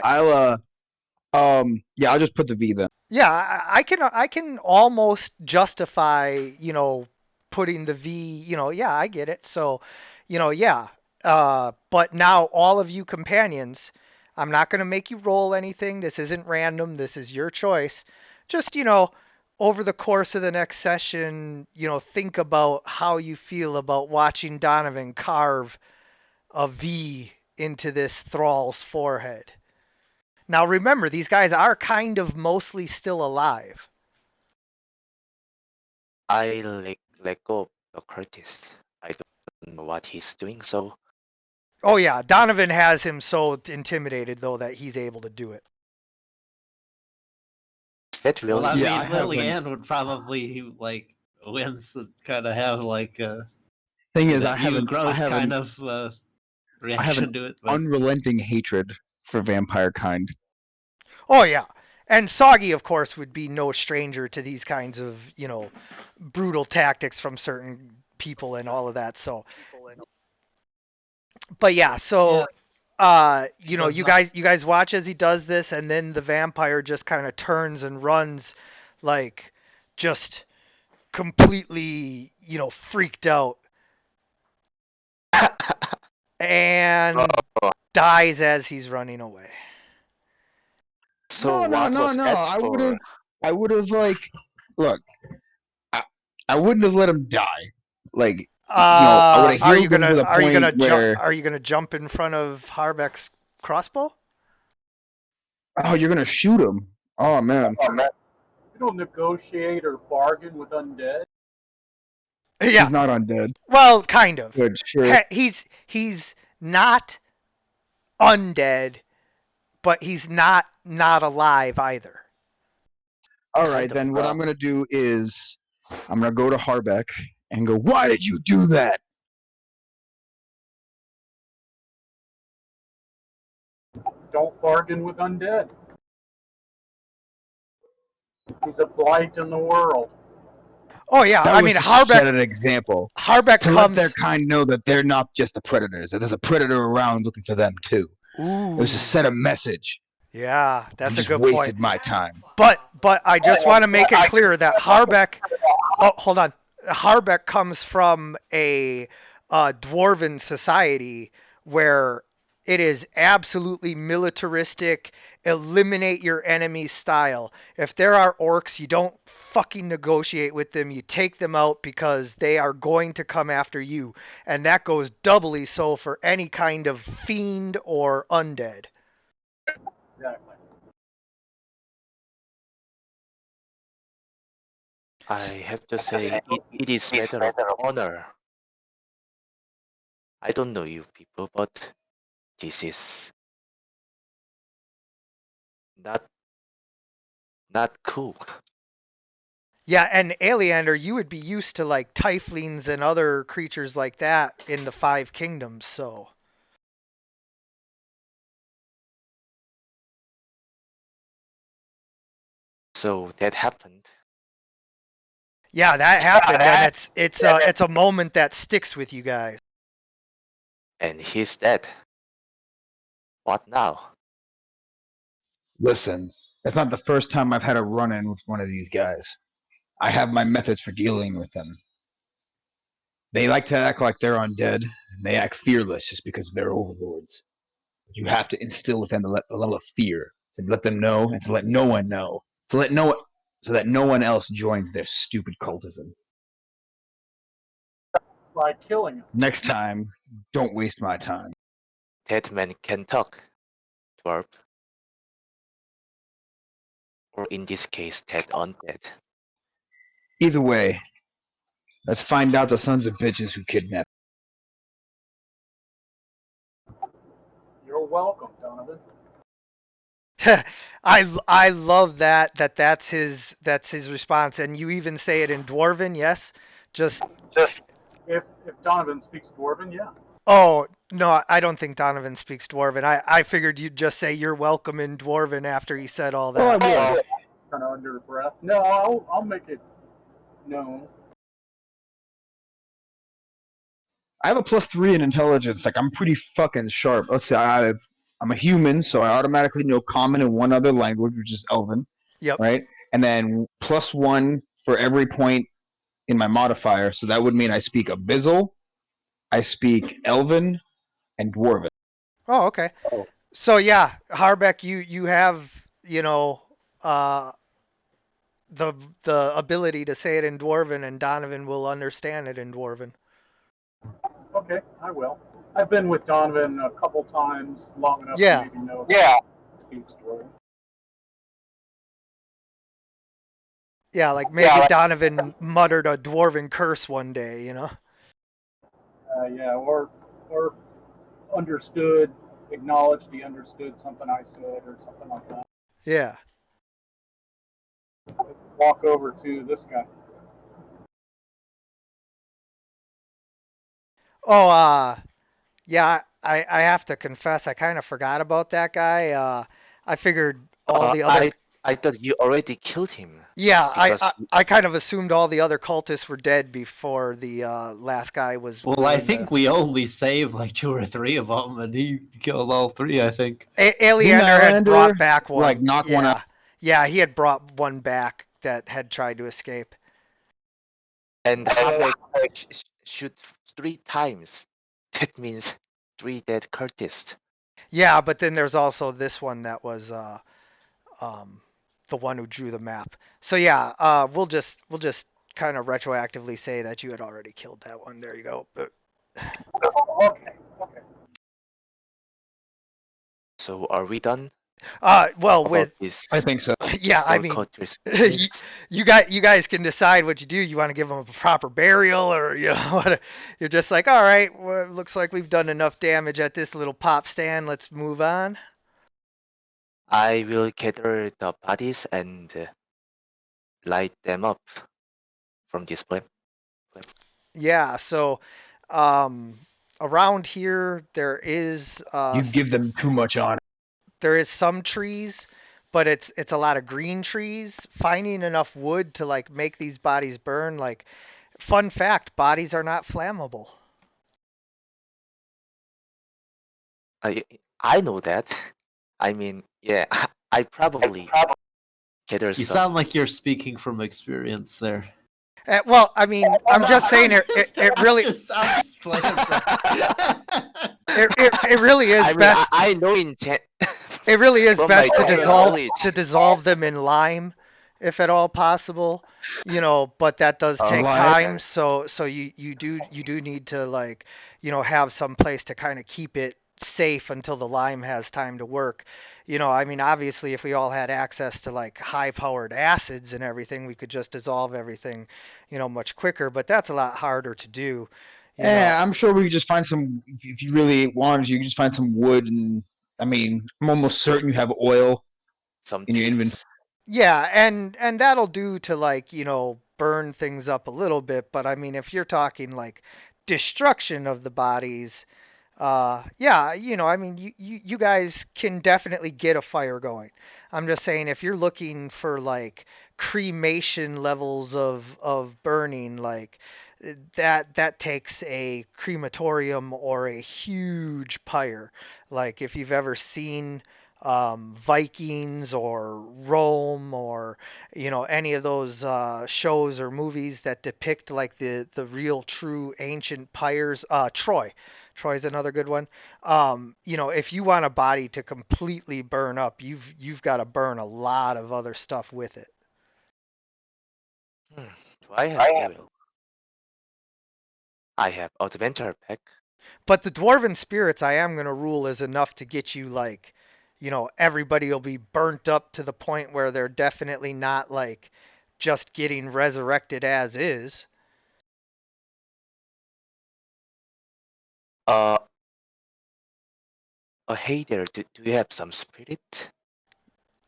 Yeah, I'll just put the V then. Yeah, I can almost justify, you know, putting the V, you know, yeah, I get it. So, you know, yeah. But now all of you companions, I'm not going to make you roll anything. This isn't random. This is your choice. Just, you know, over the course of the next session, you know, think about how you feel about watching Donovan carve a V into this thrall's forehead. Now remember, these guys are kind of mostly still alive. I let go of the Curtis. I don't know what he's doing, so Oh yeah, Donovan has him so intimidated though that he's able to do it. is that really? Well, I Yeah, mean, I haven't- Lillian would probably like Wince would kind of have like a Thing is, that I have gross an kind of reaction to it. But unrelenting hatred for vampire kind. Oh yeah. And Soggy, of course, would be no stranger to these kinds of, you know, brutal tactics from certain people and all of that. So, but yeah, so, you know, does you not- guys watch as he does this, and then the vampire just kind of turns and runs, like, just completely, you know, freaked out, and Oh. dies as he's running away. So No, what no, was no, that I for? would've- I would have like, look, I wouldn't have let him die. Like, I would've Are you healed him gonna to the are you gonna point where- jump? Are you gonna jump in front of Harbeck's crossbow? oh, you're gonna shoot him. Oh man. You don't negotiate or bargain with undead. Yeah. He's not undead. Well, kind of. Good, sure. He's not undead, but he's not alive either. All kind right, of then what rough. I'm gonna do is I'm gonna go to Harbeck and go, why did you do that? Don't bargain with undead. He's a blight in the world. Oh yeah, That I was mean to set Harbeck an example. Harbeck To let comes. their kind know that they're not just the predators, that there's a predator around looking for them too. Ooh. It was to set a message. Yeah, that's you a just good wasted point. my time. But I just want to make it clear that Harbeck. Oh, hold on. Harbeck comes from a dwarven society where it is absolutely militaristic, eliminate your enemy style. If there are orcs, you don't fucking negotiate with them. You take them out because they are going to come after you. And that goes doubly so for any kind of fiend or undead. Exactly. I have to say, it is matter of honor. I don't know you people, but this is not not cool. Yeah, and Aleander, you would be used to like Typhlings and other creatures like that in the Five Kingdoms, so. So that happened. Yeah, that happened, and it's a moment that sticks with you guys. And he's dead. What now? Listen, it's not the first time I've had a run-in with one of these guys. I have my methods for dealing with them. They like to act like they're undead, and they act fearless just because they're overlords. You have to instill within them a level of fear to let them know and to let no one know, so that no one else joins their stupid cultism. By killing him. Next time, don't waste my time. That man can talk, dwarf. Or in this case, that undead. Either way, let's find out the sons of bitches who kidnapped. You're welcome, Donovan. I love that's his response, and you even say it in Dwarven, yes? Just If Donovan speaks Dwarven, yeah. oh no, I don't think Donovan speaks Dwarven. I figured you'd just say you're welcome in Dwarven after he said all that. Oh, Kind of under breath. No, I'll make it known. I have a +3 in intelligence. Like I'm pretty fucking sharp. Let's say I'm a human, so I automatically know common and one other language, which is Elven. Yep. Right, and then +1 for every point in my modifier. So that would mean I speak Abyssal, I speak Elven, and Dwarven. Oh, okay. So yeah, Harbeck, you have uh, the ability to say it in Dwarven, and Donovan will understand it in Dwarven. Okay, I will. I've been with Donovan a couple times, long enough Yeah. to maybe know if he speaks Dwarven. Yeah, like maybe Donovan muttered a Dwarven curse one day, Yeah, or understood, acknowledged he understood something I said or something like that. Yeah. Walk over to this guy. Oh, yeah, I have to confess, I kind of forgot about that guy. I figured all the other. I thought you already killed him. Yeah, because I kind of assumed all the other cultists were dead before the last guy was. Well, I willing think to... we only saved like 2 or 3 of them, and he killed all 3, I think. Aleander had Highlander, brought back one. like, knock one out. Yeah, he had brought one back that had tried to escape. And Harbeck shoot 3 times. That means 3 dead cultists. Yeah, but then there's also this one that was the one who drew the map. So yeah, we'll just kind of retroactively say that you had already killed that one. There you go. Okay. So are we done? Well, about with this? I think so. yeah, I mean, you guys can decide what you do. You want to give them a proper burial, or what? You're just like, all right, well, looks like we've done enough damage at this little pop stand. Let's move on. I will gather the bodies and light them up from this flame. Yeah, so around here there is You give them too much honor. there is some trees, but it's a lot of green trees. Finding enough wood to like make these bodies burn, like fun fact, bodies are not flammable. I know that. I mean, yeah, I probably gather You some. sound like you're speaking from experience there. Well, I mean, I'm just saying it really I'm just playing. it really is I mean, best. I know intent. It really is from my best to general knowledge. dissolve them in lime, if at all possible. You know, but that does take Lime? time. So you do need to, like, you know, have some place to kind of keep it safe until the lime has time to work. You know, I mean, obviously, if we all had access to like high-powered acids and everything, we could just dissolve everything, you know, much quicker. But that's a lot harder to do. You know. Yeah, I'm sure we could just find some. If you really wanted, you could just find some wood, and I mean, I'm almost certain you have oil Some in your inventory. tips. Yeah, and that'll do to, like, you know, burn things up a little bit, but I mean if you're talking like destruction of the bodies, yeah, you know, I mean you guys can definitely get a fire going. I'm just saying if you're looking for like cremation levels of burning, like that takes a crematorium or a huge pyre. Like if you've ever seen Vikings or Rome or, you know, any of those shows or movies that depict like the real true ancient pyres. Troy's another good one. You know, if you want a body to completely burn up, you've got to burn a lot of other stuff with it. Do I have oil? I have Adventure Pack. But the dwarven spirits I am going to rule is enough to get you, like, you know, everybody will be burnt up to the point where they're definitely not like just getting resurrected as is. Uh, hey there, do you have some spirit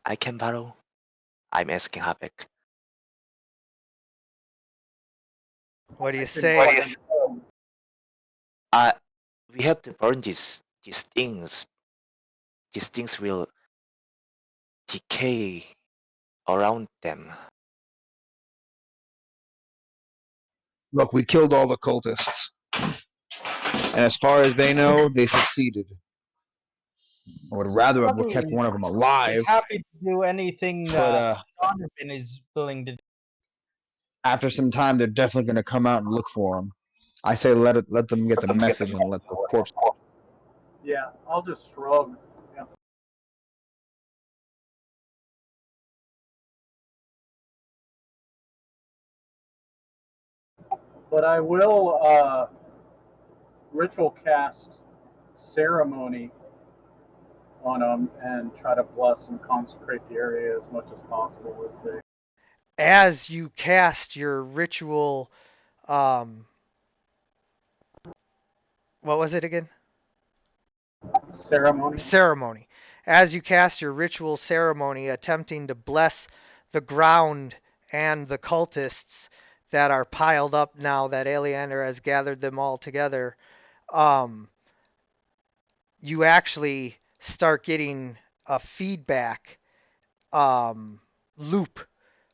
I can borrow? I'm asking Habek. What do you I can say? Uh, we have to burn these things. These things will decay around them. Look, we killed all the cultists, and as far as they know, they succeeded. I would rather have Luckily, kept one of them He's alive, happy to do anything but Donovan is willing to do. after some time, they're definitely going to come out and look for him. I say let them get the message and let the corpse. Yeah, I'll just shrug. Yeah. But I will ritual cast ceremony on them and try to bless and consecrate the area as much as possible as they. As you cast your ritual, what was it again? Ceremony. As you cast your ritual ceremony, attempting to bless the ground and the cultists that are piled up now that Eleander has gathered them all together, you actually start getting a feedback loop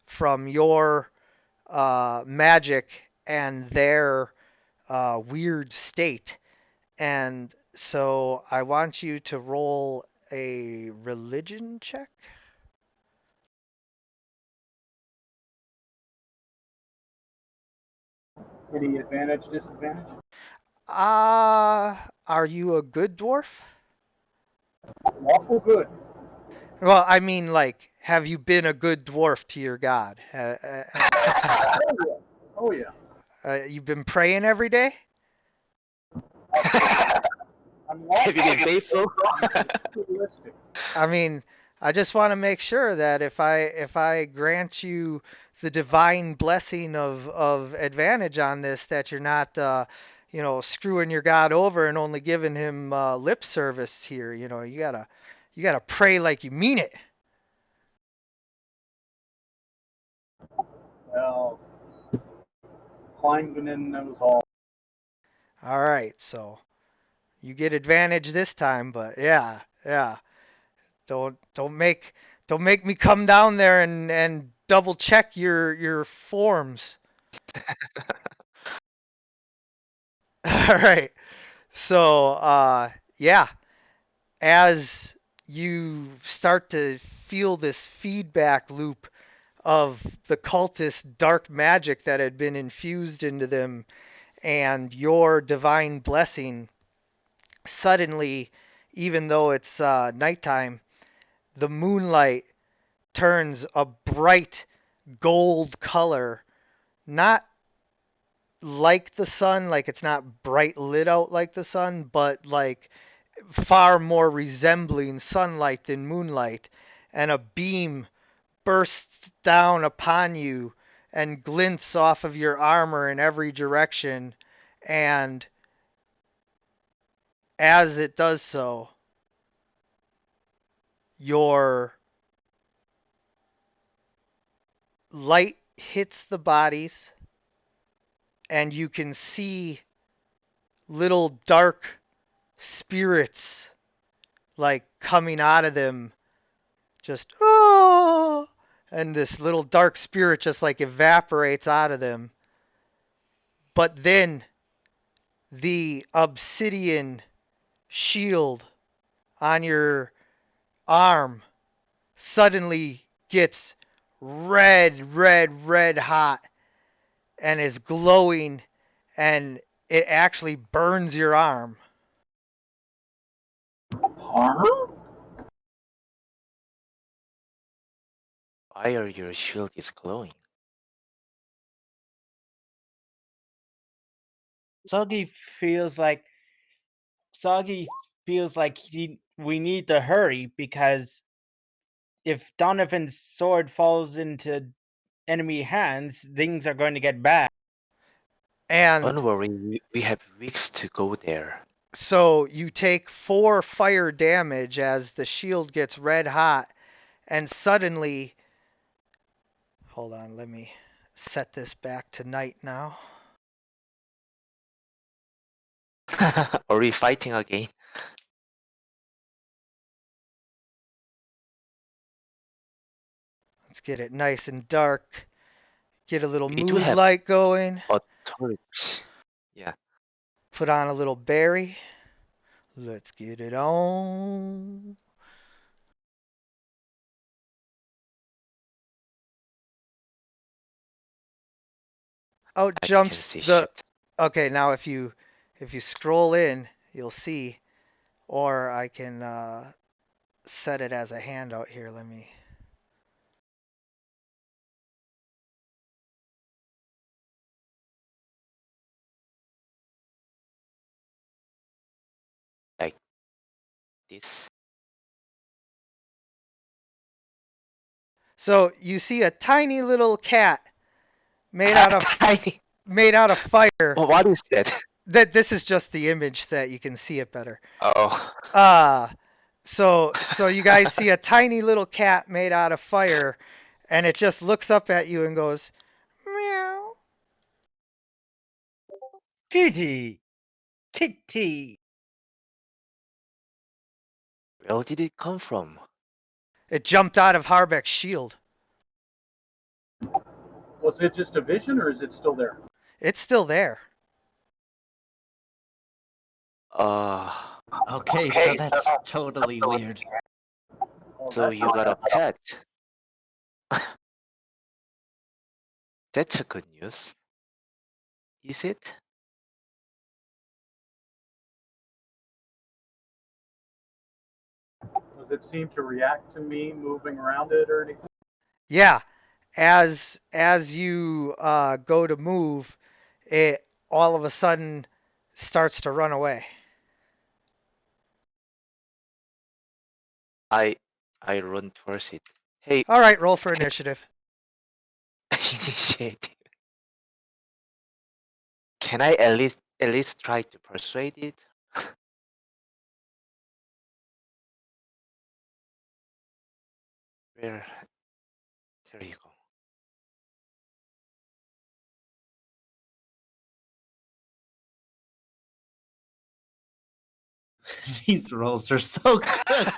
from your magic and their weird state. And so I want you to roll a religion check. Any advantage, disadvantage? Are you a good dwarf? Lawful good. Well, I mean, like, have you been a good dwarf to your god? Oh yeah. You've been praying every day? I'm Have you been faithful? realistic. I mean, I just want to make sure that if I grant you the divine blessing of advantage on this, that you're not you know, screwing your god over and only giving him lip service here. You know, you gotta pray like you mean it. Well, Kleinman knows all. All right, so you get advantage this time, but yeah. Don't make me come down there and double check your forms. All right. So yeah, as you start to feel this feedback loop of the cultist dark magic that had been infused into them and your divine blessing. Suddenly, even though it's nighttime, the moonlight turns a bright gold color, not like the sun, like it's not bright lit out like the sun, but like far more resembling sunlight than moonlight, and a beam bursts down upon you and glints off of your armor in every direction, and as it does so, your light hits the bodies, and you can see little dark spirits like coming out of them, just oh, and this little dark spirit just like evaporates out of them. But then the obsidian shield on your arm suddenly gets red hot and is glowing, and it actually burns your arm. Huh? Why are your shield is glowing? Soggy feels like we need to hurry because if Donovan's sword falls into enemy hands, things are going to get bad. And Don't worry, we have weeks to go there. so you take 4 fire damage as the shield gets red hot, and suddenly, hold on, let me set this back to night now. Are we fighting again? Let's get it nice and dark. Get a little We do have moonlight going. a torch. Yeah. Put on a little berry. Let's get it on. Out I can jumps see the. shit. Okay, now if you scroll in, you'll see, or I can set it as a handout here. Let me. Like this. So you see a tiny little cat made out of Tiny. fire. Well, what is that? That this is just the image that you can see it better. Oh. So you guys see a tiny little cat made out of fire, and it just looks up at you and goes, meow. Kitty! Kitty! Where did it come from? It jumped out of Harbeck's shield. Was it just a vision, or is it still there? It's still there. Okay, so that's totally weird. Oh, So that's you got a pet. That's a good news. Is it? Does it seem to react to me moving around it or anything? Yeah, as you go to move, it all of a sudden starts to run away. I run towards it. Hey, All right, roll for initiative. initiative. Can I at least try to persuade it? Where? There you go. These rolls are so good.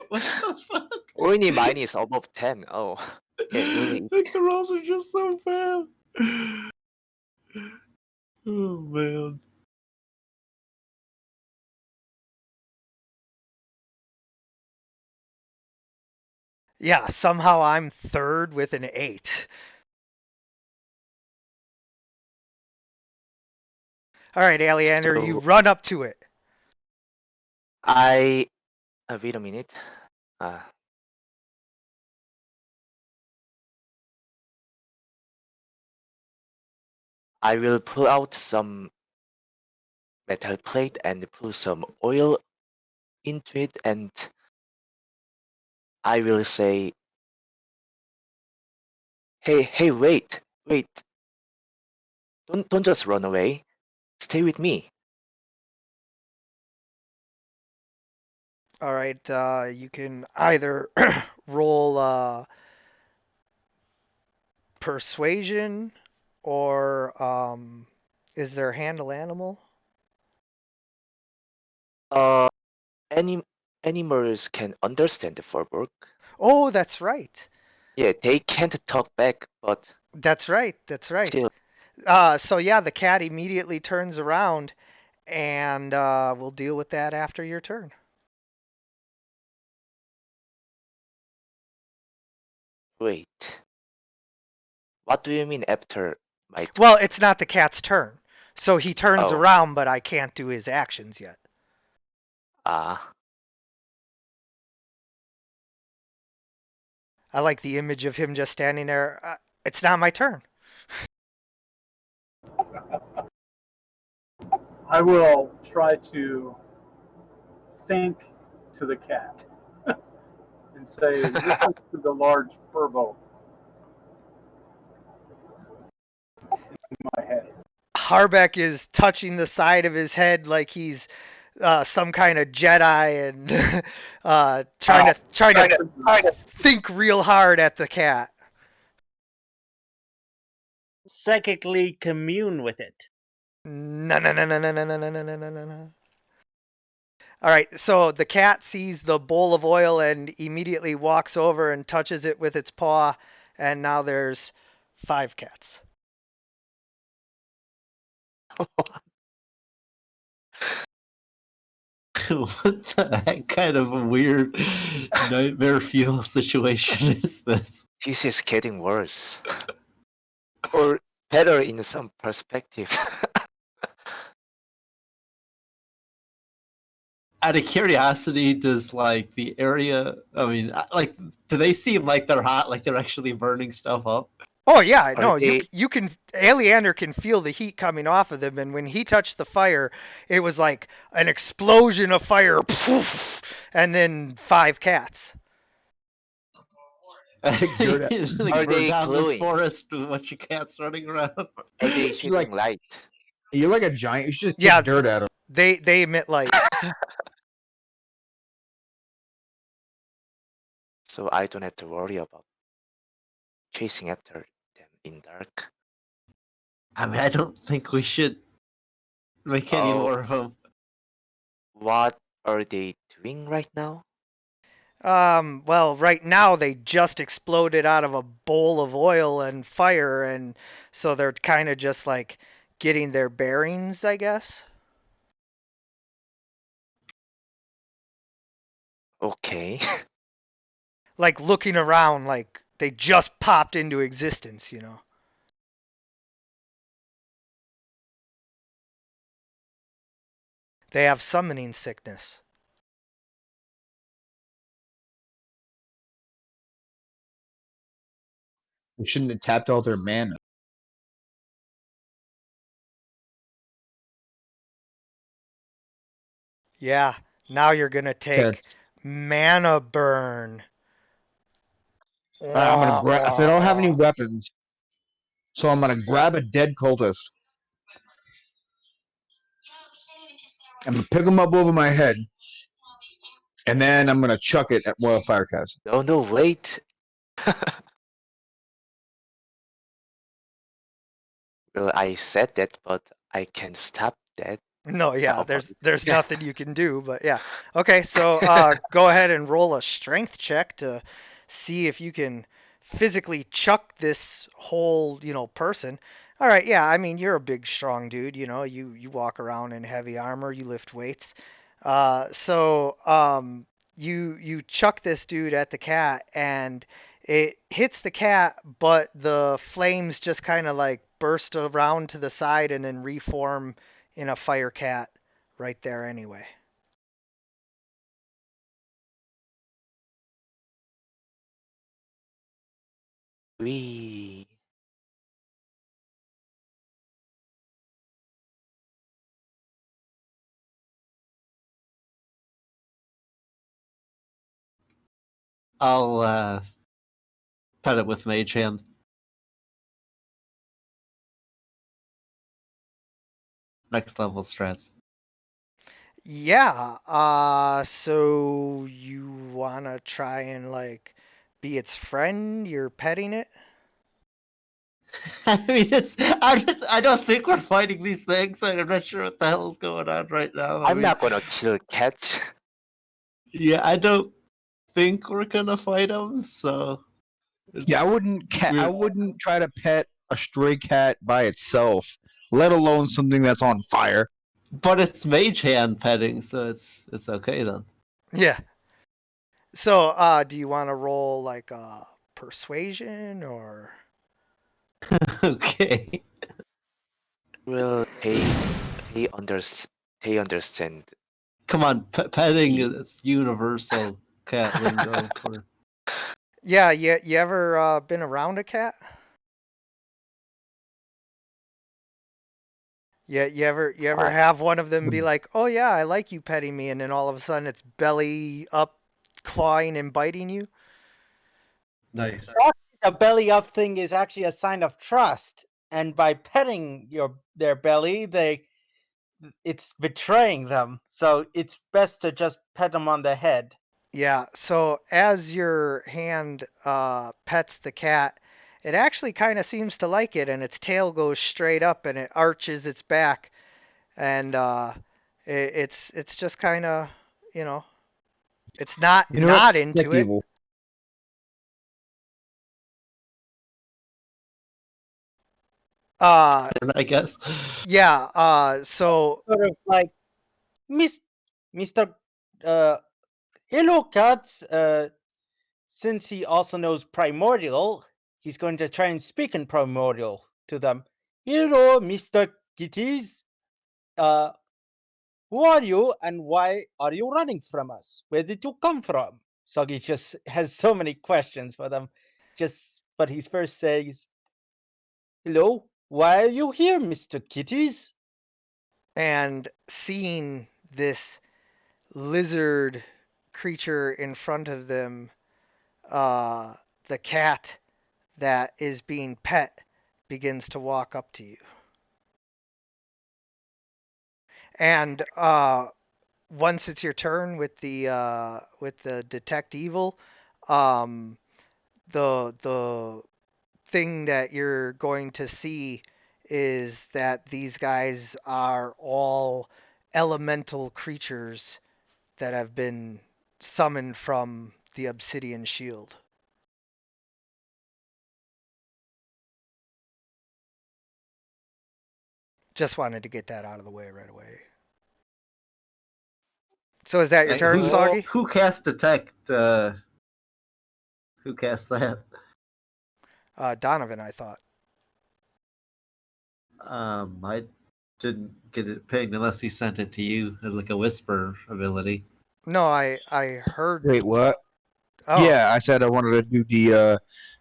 What the fuck? Only mine is above 10. Oh. Okay, really. Like the rolls are just so bad. Oh man. Yeah, somehow I'm third with an 8. All right, Aleander, you So run up to it. I wait a minute. Uh, I will pull out some metal plate and put some oil into it, and I will say, hey, wait, don't just run away. Stay with me. All right, you can either roll persuasion or is there handle animal? Uh, any animals can understand the Furbolg. Oh, that's right. Yeah, they can't talk back, but That's right. That's right. still, So yeah, the cat immediately turns around and we'll deal with that after your turn. wait. What do you mean after my turn? Well, it's not the cat's turn. So he turns Oh, around, but I can't do his actions yet. ah, I like the image of him just standing there. It's not my turn. I will try to think to the cat and say, listen to the large furbo in my head. Harbeck is touching the side of his head like he's some kind of Jedi and trying to think real hard at the cat. Psychically commune with it. No, no, no, no, no, no, no, no, no, no, no, no. All right, so the cat sees the bowl of oil and immediately walks over and touches it with its paw, and now there's 5 cats. What the heck kind of a weird nightmare fuel situation is this? this is getting worse. Or better in some perspective. Out of curiosity, does like the area? I mean, like, do they seem like they're hot? Like they're actually burning stuff up? Oh yeah, Are no, they- you can Aleander can feel the heat coming off of them, and when he touched the fire, it was like an explosion of fire, poof, and then 5 cats. Dirt You like Are burn they down this glowing? forest with a bunch of cats running around. Are they She's shooting like- light? You're like a giant. You should just Yeah. kick dirt at him. They emit light. So I don't have to worry about chasing after them in dark. I mean, I don't think we should make any Oh. more of them. What are they doing right now? Well, right now they just exploded out of a bowl of oil and fire, and so they're kind of just like getting their bearings, I guess. Okay. Like looking around, like they just popped into existence, you know. They have summoning sickness. We shouldn't have tapped all their mana. Yeah, now you're gonna take mana burn. I'm gonna grab. So I don't have any weapons, so I'm gonna grab a dead cultist. I'm gonna pick him up over my head, and then I'm gonna chuck it at one of the Firecats. No, wait. Well, I said that, but I can't stop that. No, yeah, No, there's nothing you can do, but yeah. Okay, so go ahead and roll a strength check to see if you can physically chuck this whole, person. All right, yeah, I mean you're a big strong dude, you walk around in heavy armor, you lift weights. So you chuck this dude at the cat, and it hits the cat, but the flames just kind of like burst around to the side and then reform in a fire cat right there anyway. We. I'll pet it with Mage Hand. Next level strats. Yeah, so you wanna try and like be its friend? You're petting it? I mean, I don't think we're fighting these things. I'm not sure what the hell is going on right now. I I'm mean, not gonna kill cats. yeah, I don't think we're gonna fight them. So Yeah, I we're- wouldn't try to pet a stray cat by itself, let alone something that's on fire. But it's Mage Hand petting, so it's okay then. Yeah. So, do you want to roll like persuasion or? Okay. Will they understand? Come on, petting is universal cat lingo for. Yeah, you ever been around a cat? Yeah, you ever I- have one of them be like, "Oh yeah, I like you petting me," and then all of a sudden it's belly up, clawing and biting you? Nice. The belly up thing is actually a sign of trust, and by petting their belly, it's betraying them. So it's best to just pet them on the head. Yeah, so as your hand pets the cat, it actually kind of seems to like it, and its tail goes straight up and it arches its back, and it's just kind of, you know, it's not You know what? into Detect it. evil. Uh, I guess. yeah. So Sort of like Mr. Hello Cats. Since he also knows Primordial, he's going to try and speak in Primordial to them. Hello, Mr. Kitties. Uh, who are you and why are you running from us? Where did you come from? Soggy just has so many questions for them. But he first says, hello, why are you here, Mr. Kitties? and seeing this lizard creature in front of them, the cat that is being pet begins to walk up to you. And once it's your turn with the detect evil, um, the thing that you're going to see is that these guys are all elemental creatures that have been summoned from the Obsidian Shield. Just wanted to get that out of the way right away. So is that your Hey, turn, Soggy? Who cast detect? Who cast that? Donovan, I thought. I didn't get it pinged unless he sent it to you as like a whisper ability. No, I heard. Wait, what? Oh, Yeah, I said I wanted to do the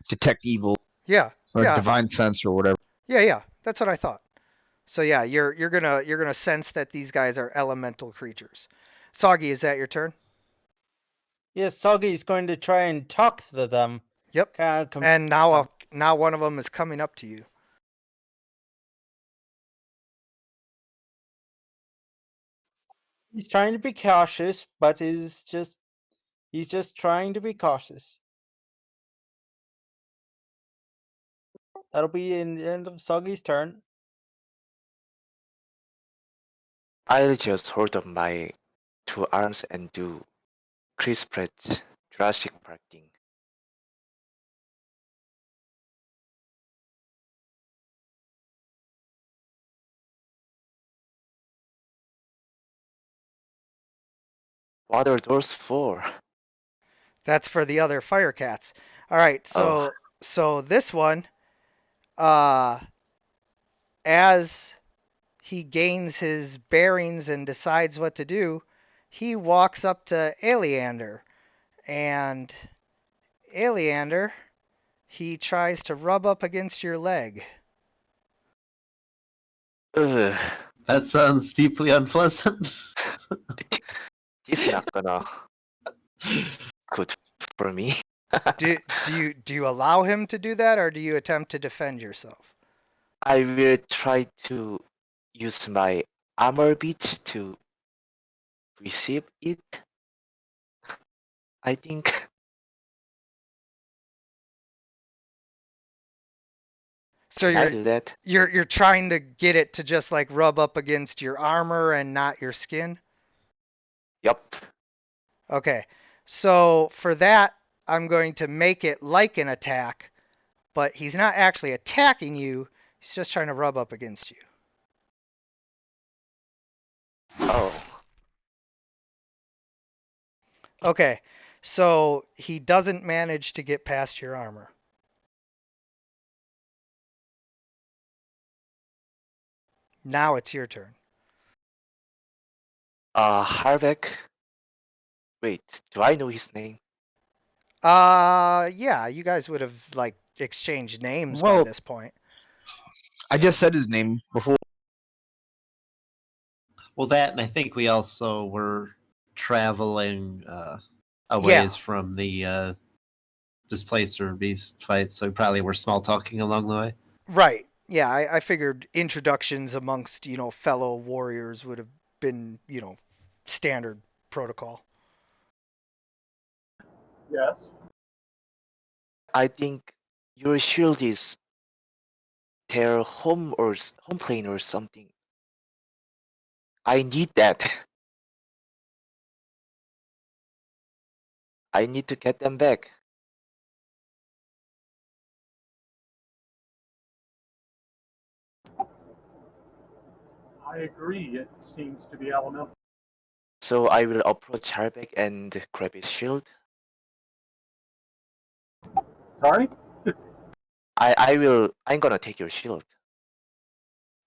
detect evil yeah, or yeah, divine sense or whatever. yeah. That's what I thought. So yeah, you're gonna sense that these guys are elemental creatures. Soggy, is that your turn? Yes, Soggy is going to try and talk to them. Yep. Kind of And now one of them is coming up to you. he's trying to be cautious, but he's just trying to be cautious. That'll be in the end of Soggy's turn. I'll just hold up my two arms and do Chris Pratt Jurassic Park thing. What are those for? That's for the other fire cats. All right, Oh. so this one, as he gains his bearings and decides what to do, he walks up to Aleander, and Aleander, he tries to rub up against your leg. Ugh. That sounds deeply unpleasant. This not gonna good for me. Do you allow him to do that, or do you attempt to defend yourself? I will try to use my armor beach to receive it. I think. So Can I do that? you're trying to get it to just like rub up against your armor and not your skin? Yup. Okay. So for that, I'm going to make it like an attack, but he's not actually attacking you. He's just trying to rub up against you. Oh. Okay. So he doesn't manage to get past your armor. Now it's your turn. Harbeck. Wait, do I know his name? Yeah, you guys would have like exchanged names by Well- this point. I just said his name before. Well, that, and I think we also were traveling a Yeah. ways from the displacer beast fight, so we probably were small talking along the way. Right. Yeah, I figured introductions amongst, fellow warriors would have been, standard protocol. Yes. I think your shield is their home plane or something. I need that. I need to get them back. I agree. It seems to be elemental. So I will approach Harbeck and grab his shield. Sorry? I'm gonna take your shield.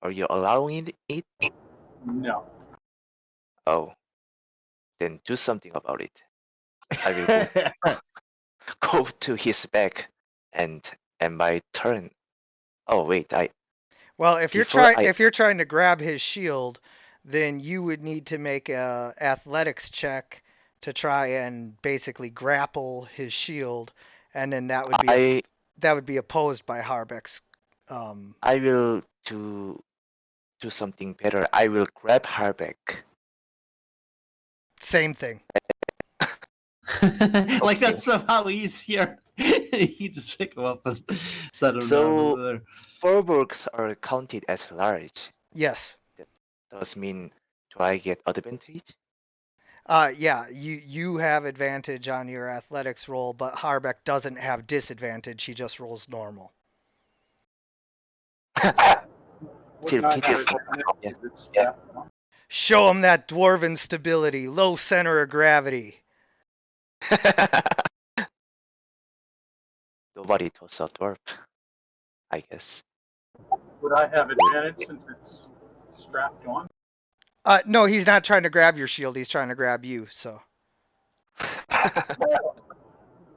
Are you allowing it? No. Oh. Then do something about it. I will go to his back and my turn. Oh wait, Well, if Before I- you're trying to grab his shield, then you would need to make a athletics check to try and basically grapple his shield, and then that would be opposed by Harbeck's. I will do something better. I will grab Harbeck. Same thing. Like Okay. that's somehow easier. You just pick them up and set them So- down over there. Furbolgs are counted as large. Yes. Does mean do I get advantage? Yeah, you have advantage on your athletics roll, but Harbeck doesn't have disadvantage. He just rolls normal. Wouldn't I have pitiful. advantage Yeah. if it's strapped on? Show him that dwarven stability, low center of gravity. Nobody was a dwarf, I guess. Would I have advantage since it's strapped on? No, he's not trying to grab your shield. He's trying to grab you. So.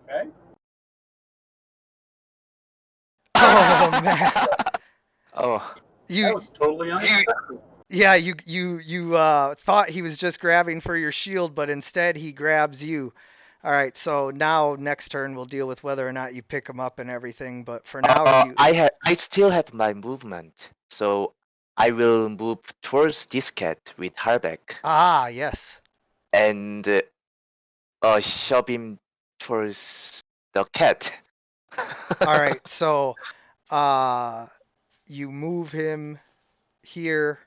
Okay. Oh man. Oh, That You was totally unexpected. yeah, you thought he was just grabbing for your shield, but instead he grabs you. All right, so now next turn we'll deal with whether or not you pick him up and everything, but for now you I still have my movement, so I will move towards this cat with Harbeck yes. and shove him towards the cat. All right, so you move him here,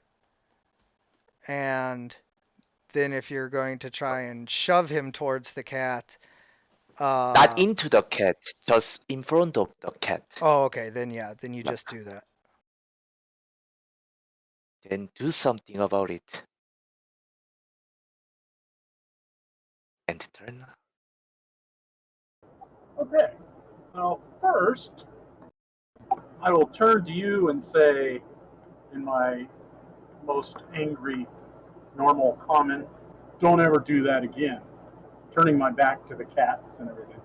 and then if you're going to try and shove him towards the cat, Not into the cat, just in front of the cat. oh, okay, then yeah, then you just do that. Then do something about it. And turn. Okay. Well, first, I will turn to you and say, in my most angry, normal, common, don't ever do that again. Turning my back to the cats and everything.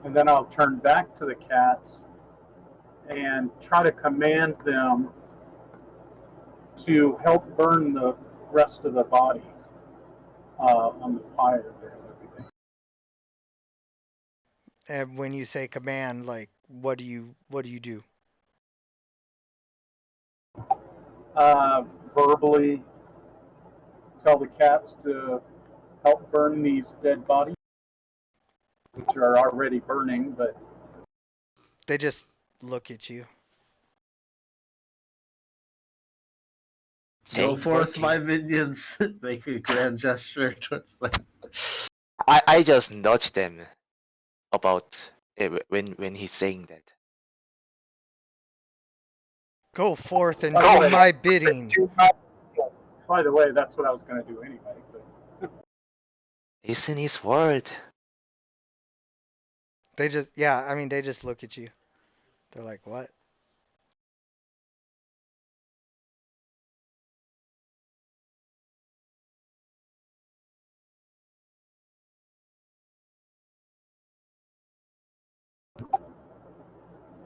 And then I'll turn back to the cats and try to command them to help burn the rest of the bodies on the pyre there and everything. And when you say command, like what do you do? Verbally tell the cats to help burn these dead bodies, which are already burning, but They just look at you. Go Saying forth, working. my minions. Make a grand gesture towards them. I just nudge them about when he's saying that. Go forth and By the do way- my bidding. by the way, that's what I was going to do anyway. But Listen his word. They just they just look at you. They're like, "What?"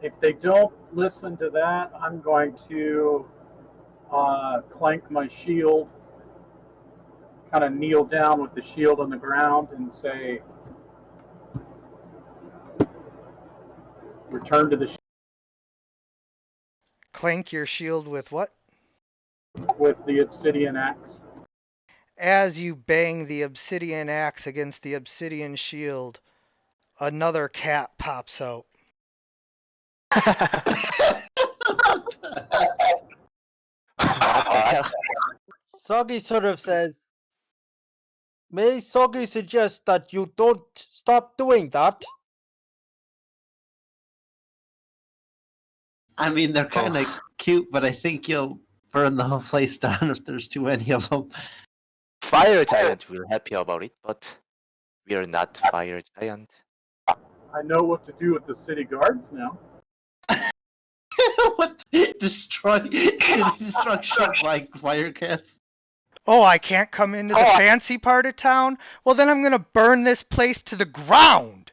if they don't listen to that, I'm going to clank my shield, kind of kneel down with the shield on the ground and say, return to the Clank your shield with what? with the obsidian axe. As you bang the obsidian axe against the obsidian shield, another cat pops out. Soggy sort of says, may Soggy suggest that you don't stop doing that? I mean, they're kind of cute, but I think you'll burn the whole place down if there's too many of them. Fire giant will help you about it, but we are not fire giant. I know what to do with the city guards now. What? Destroy city destruction like fire cats? Oh, I can't come into the fancy part of town? Well, then I'm gonna burn this place to the ground.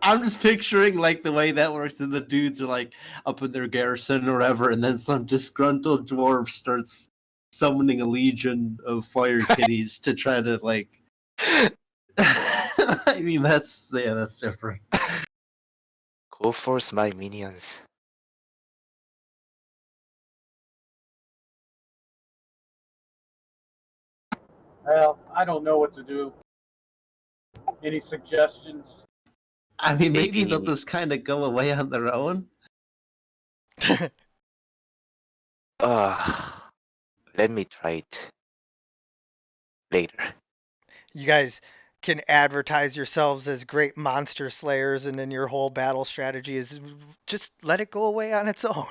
I'm just picturing like the way that works, and the dudes are like up in their garrison or whatever, and then some disgruntled dwarf starts summoning a legion of fire kitties to try to like. I mean, that's different. Go force my minions. Well, I don't know what to do. Any suggestions? I mean, maybe they'll Maybe- just kind of go away on their own. Let me try it later. You guys can advertise yourselves as great monster slayers, and then your whole battle strategy is just let it go away on its own.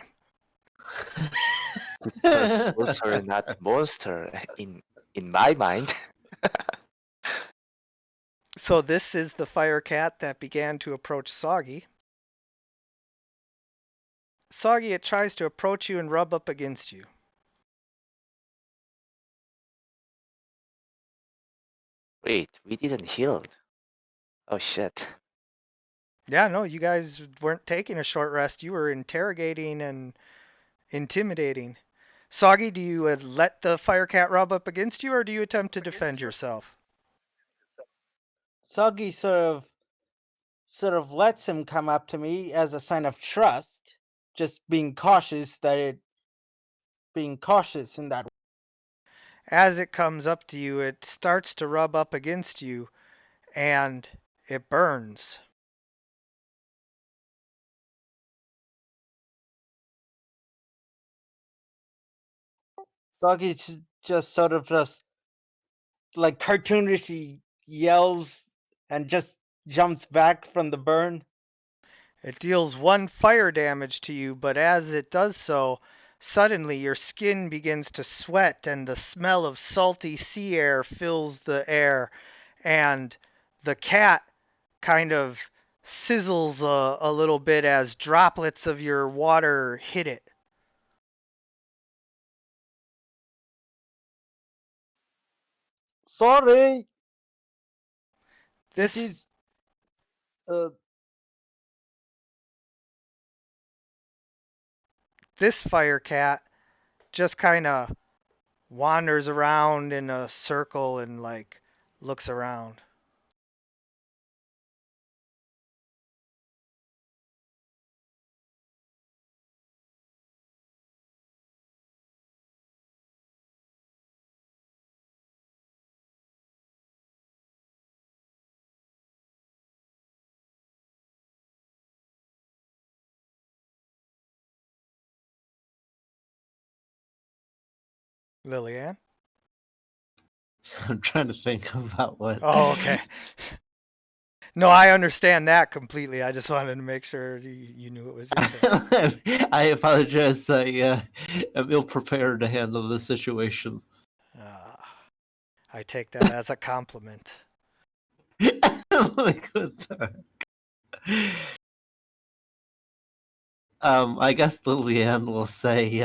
Because those are not monster in my mind. So this is the fire cat that began to approach Soggy. Soggy, it tries to approach you and rub up against you. Wait, we didn't healed. Oh shit. Yeah, no, you guys weren't taking a short rest. You were interrogating and intimidating. Soggy, do you let the fire cat rub up against you, or do you attempt to defend yourself? Soggy sort of lets him come up to me as a sign of trust, just being cautious in that. As it comes up to you, it starts to rub up against you, and it burns. Soggy just sort of just like cartoonish yells and just jumps back from the burn. It deals 1 fire damage to you, but as it does so, suddenly your skin begins to sweat and the smell of salty sea air fills the air, and the cat kind of sizzles a little bit as droplets of your water hit it. Sorry, This it is. Uh, this fire cat just kind of wanders around in a circle and like looks around. Lillian? I'm trying to think about what. Oh, okay. No, I understand that completely. I just wanted to make sure you knew it was your turn. I apologize. I am ill prepared to handle the situation. I take that as a compliment. Like, what the heck? I guess Liliane will say,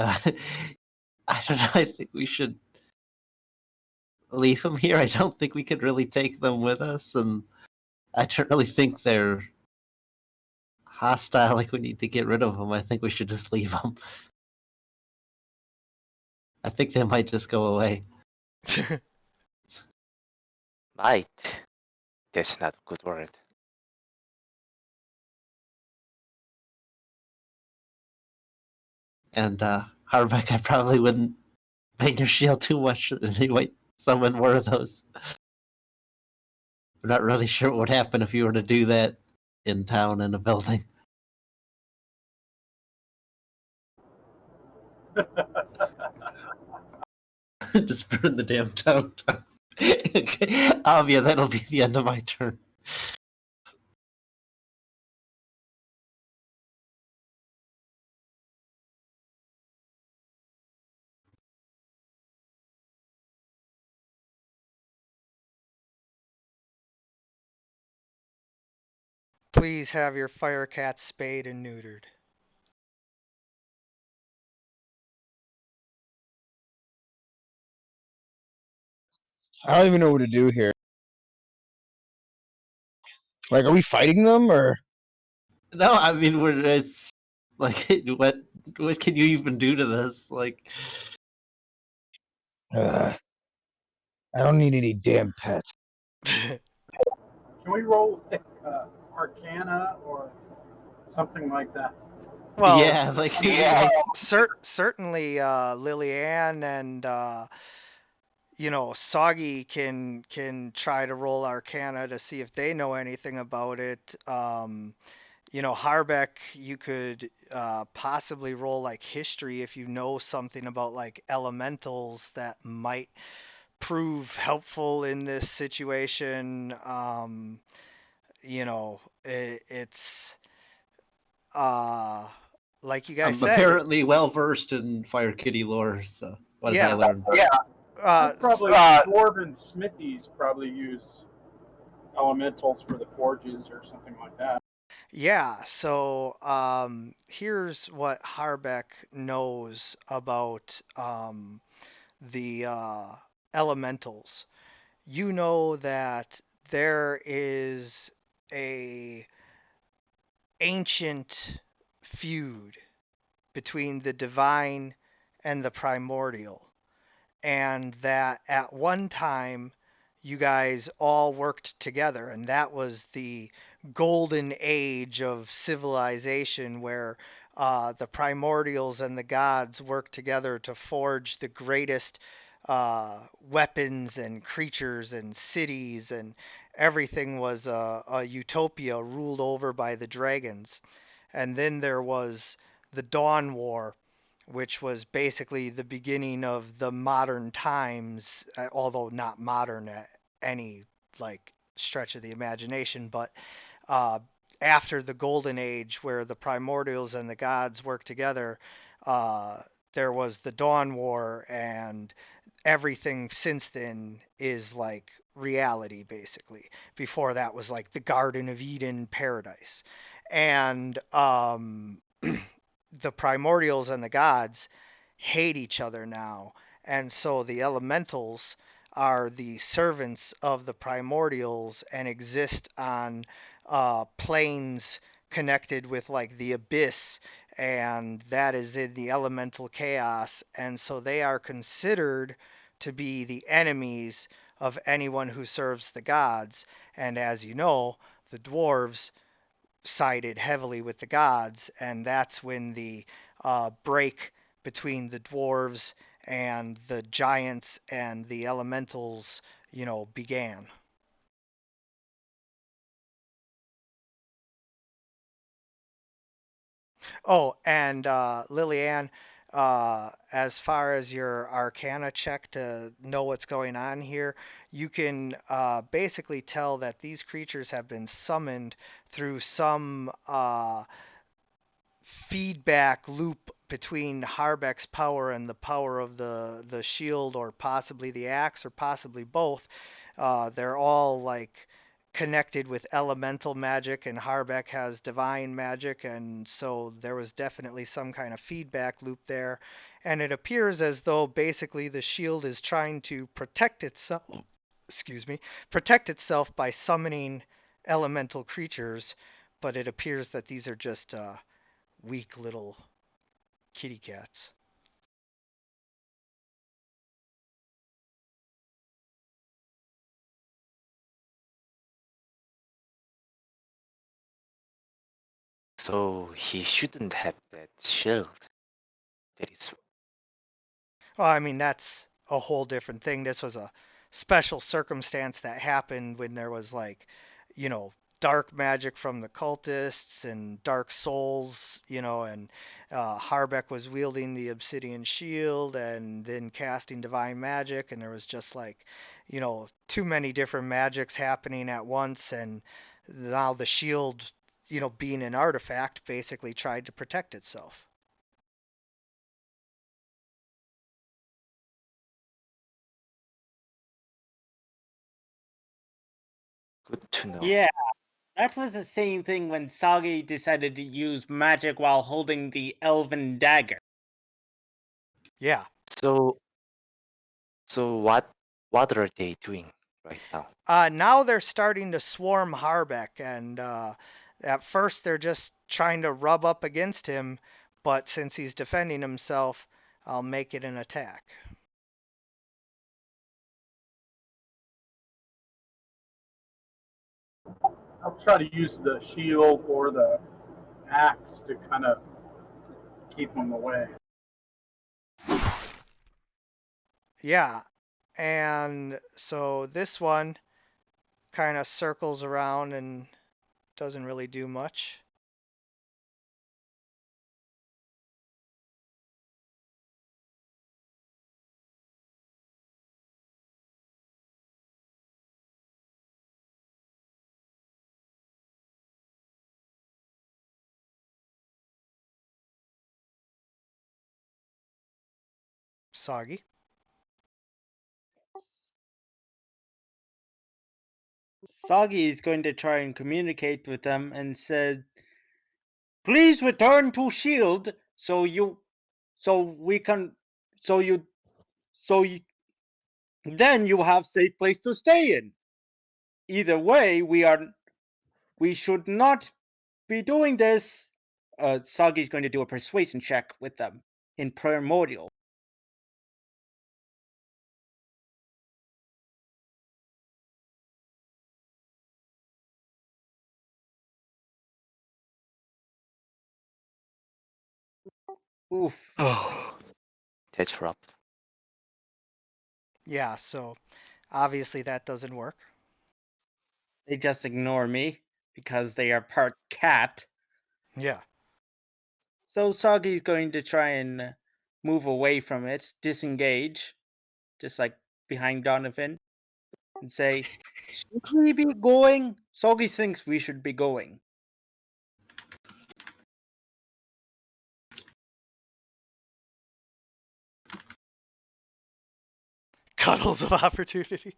I don't know, I think we should leave them here. I don't think we could really take them with us, and I don't really think they're hostile. Like, we need to get rid of them. I think we should just leave them. I think they might just go away. Might. That's not a good word. And Harbeck, I probably wouldn't bang your shield too much. You might summon more of those. I'm not really sure what would happen if you were to do that in town in a building. Just burn the damn town down. Okay. Yeah, that'll be the end of my turn. Please have your fire cat spayed and neutered. I don't even know what to do here. Like, are we fighting them or? No, I mean, it's like, what can you even do to this? Like, I don't need any damn pets. Can we roll like Arcana or something like that? Well, yeah, like, certainly Liliane and Soggy can try to roll Arcana to see if they know anything about it. Harbeck, you could possibly roll like history if you know something about like elementals that might prove helpful in this situation. It's like you guys I'm said. apparently well versed in Fire Kitty lore, so what did I Yeah. learn? Probably Dwarven Smithies probably use elementals for the forges or something like that. Yeah, so here's what Harbeck knows about the elementals. You know that there is a ancient feud between the divine and the primordial, and that at one time you guys all worked together, and that was the golden age of civilization where the primordials and the gods worked together to forge the greatest weapons and creatures and cities, and everything was a utopia ruled over by the dragons. And then there was the Dawn War, which was basically the beginning of the modern times, although not modern at any like stretch of the imagination, but uh, after the Golden Age, where the primordials and the gods work together, there was the Dawn War, and everything since then is like reality basically. Before that was like the Garden of Eden paradise. And the primordials and the gods hate each other now. And so the elementals are the servants of the primordials and exist on planes connected with like the abyss, and that is in the elemental chaos, and so they are considered to be the enemies of anyone who serves the gods. And as you know, the dwarves sided heavily with the gods, and that's when the break between the dwarves and the giants and the elementals, began. Oh, and Lillian, as far as your Arcana check to know what's going on here, you can basically tell that these creatures have been summoned through some feedback loop between Harbeck's power and the power of the shield, or possibly the axe, or possibly both. They're all like connected with elemental magic, and Harbeck has divine magic, and so there was definitely some kind of feedback loop there. And it appears as though basically the shield is trying to protect itself, excuse me, protect itself by summoning elemental creatures, but it appears that these are just weak little kitty cats. So he shouldn't have that shield. That is Well, I mean, that's a whole different thing. This was a special circumstance that happened when there was like, dark magic from the cultists and dark souls, and Harbeck was wielding the obsidian shield and then casting divine magic, and there was just like, too many different magics happening at once, and now the shield, being an artifact, basically tried to protect itself. good to know. Yeah, that was the same thing when Sagi decided to use magic while holding the elven dagger. Yeah. So what are they doing right now? Now they're starting to swarm Harbeck, and at first they're just trying to rub up against him, but since he's defending himself, I'll make it an attack. I'll try to use the shield or the axe to kind of keep them away. Yeah, and so this one kind of circles around and doesn't really do much. Soggy. Sagi is going to try and communicate with them and said, "Please return to Shield so you then you have safe place to stay in. Either way, we should not be doing this." Sagi is going to do a persuasion check with them in Primordial. Oof. Oh, that's rough. Yeah, so obviously that doesn't work. They just ignore me because they are part cat. Yeah. So Sagi's going to try and move away from it, disengage, just like behind Donovan, and say, "Should we be going?" Sagi thinks we should be going. Cuddles of opportunity.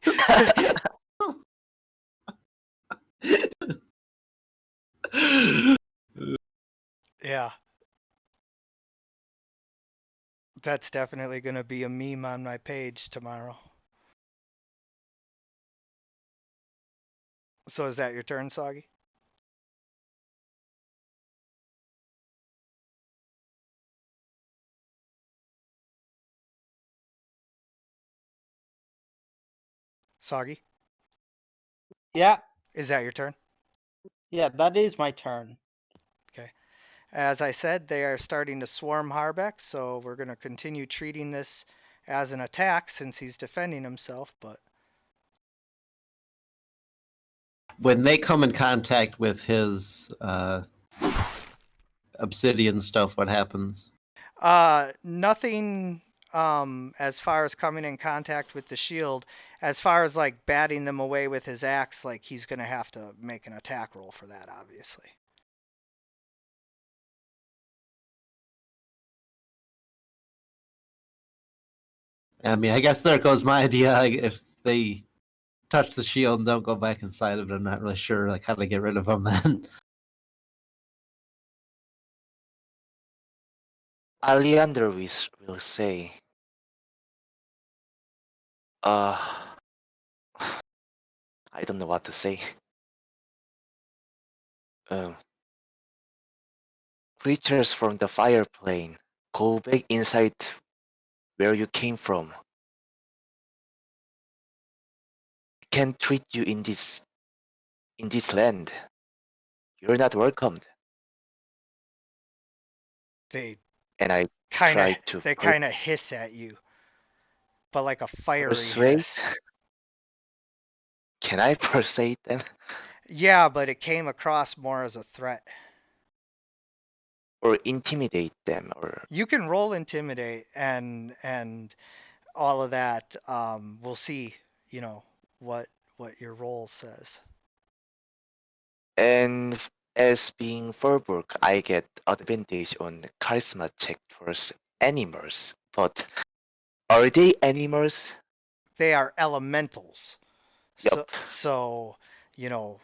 Yeah. That's definitely going to be a meme on my page tomorrow. So is that your turn, Soggy? Soggy, Yeah, is that your turn? yeah, that is my turn. Okay. As I said, they are starting to swarm Harbeck, so we're going to continue treating this as an attack since he's defending himself, but When they come in contact with his obsidian stuff, what happens? nothing as far as coming in contact with the shield. As far as like batting them away with his axe, like he's going to have to make an attack roll for that, obviously. I mean, I guess there goes my idea. If they touch the shield and don't go back inside of it, I'm not really sure like how to get rid of them then. Aleander will say, uh, I don't know what to say. Um, Creatures from the fire plane, go back inside where you came from. Can't treat you in this land. You're not welcomed. They And I kind of tried to they kind of hiss at you, but like a fiery persuade. hiss. Can I persuade them? Yeah, but it came across more as a threat. Or intimidate them? Or You can roll intimidate and all of that. We'll see, you know, what your roll says. and as being Furborg, I get advantage on charisma check towards animals. But are they animals? They are elementals. Yup. So you know,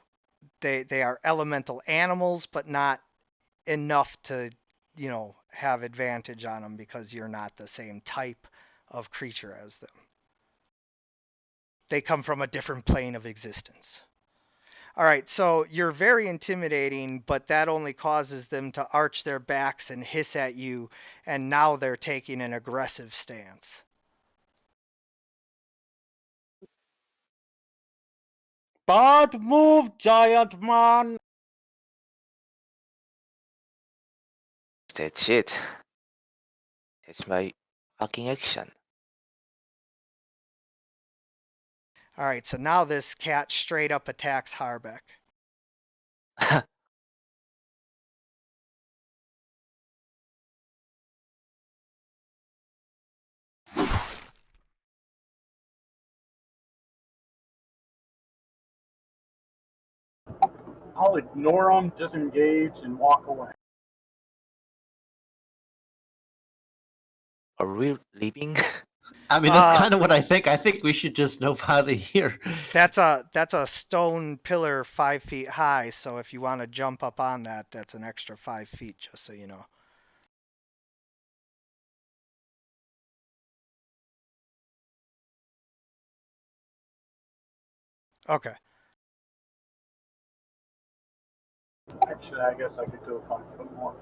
they are elemental animals, but not enough to, you know, have advantage on them because you're not the same type of creature as them. They come from a different plane of existence. All right, so you're very intimidating, but that only causes them to arch their backs and hiss at you, and now they're taking an aggressive stance. Bad move, giant man. That's it. That's my fucking action. All right, so now this cat straight up attacks Harbeck. I'll ignore them, disengage, and walk away. Are we leaving? I mean, that's kind of what I think. I think we should just move out of here. That's a stone pillar 5 feet high, so if you want to jump up on that, that's an extra 5 feet, just so you know. Okay. Actually, I guess I could go 5 foot more.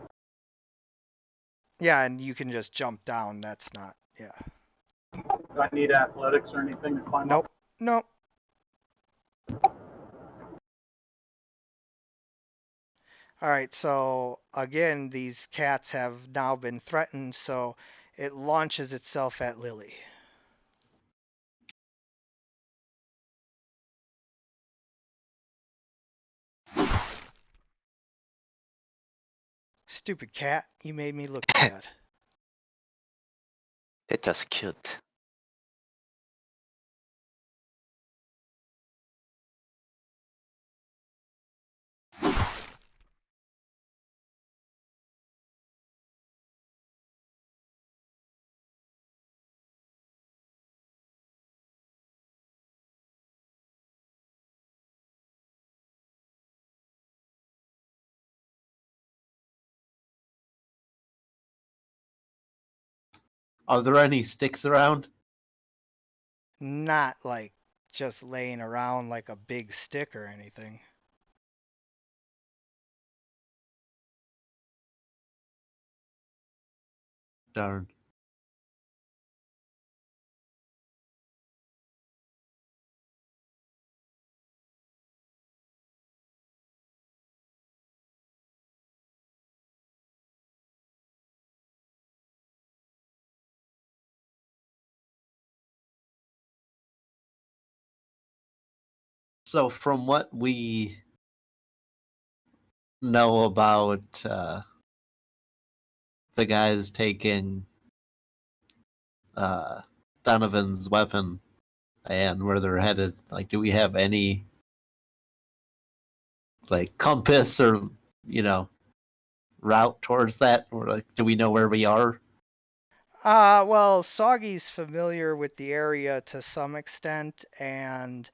Yeah, and you can just jump down. That's not, yeah. Do I need athletics or anything to climb Nope. up? Nope. All right, so again, these cats have now been threatened, so it launches itself at Lily. Stupid cat, you made me look bad. That's just cute. Are there any sticks around? Not like just laying around like a big stick or anything. Darn. So from what we know about the guys taking Donovan's weapon and where they're headed, like, do we have any like compass or route towards that, or like, do we know where we are? Well, Soggy's familiar with the area to some extent, and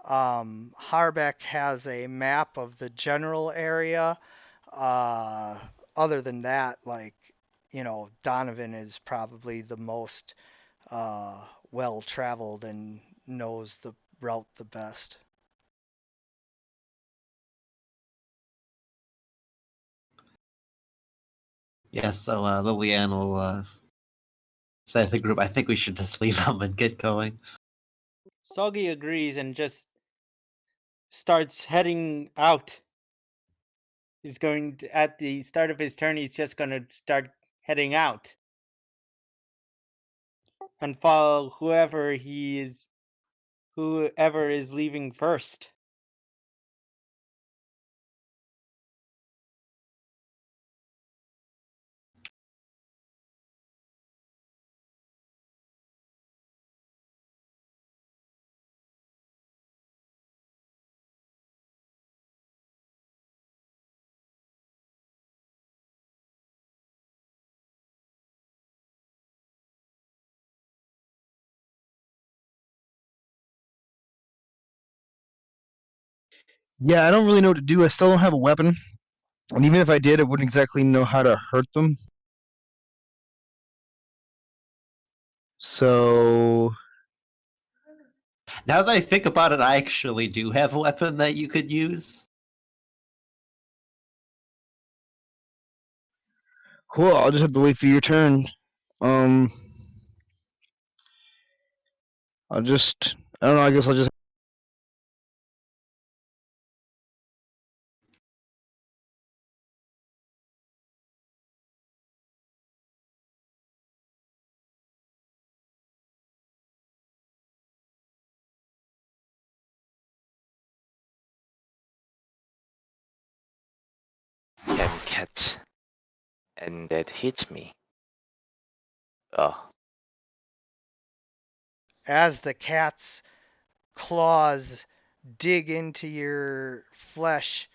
Harbeck has a map of the general area. Uh, Other than that, like, Donovan is probably the most well traveled and knows the route the best. Yeah, so Liliane will say to the group, I think we should just leave them and get going. Soggy agrees and just starts heading out. He's going to, at the start of his turn, he's just going to start heading out and follow whoever is leaving first. Yeah, I don't really know what to do. I still don't have a weapon. And even if I did, I wouldn't exactly know how to hurt them. So, Now that I think about it, I actually do have a weapon that you could use. cool. I'll just have to wait for your turn. Um, I don't know. I guess I'll just. Can catch, and that hits me. Oh, As the cat's claws dig into your flesh,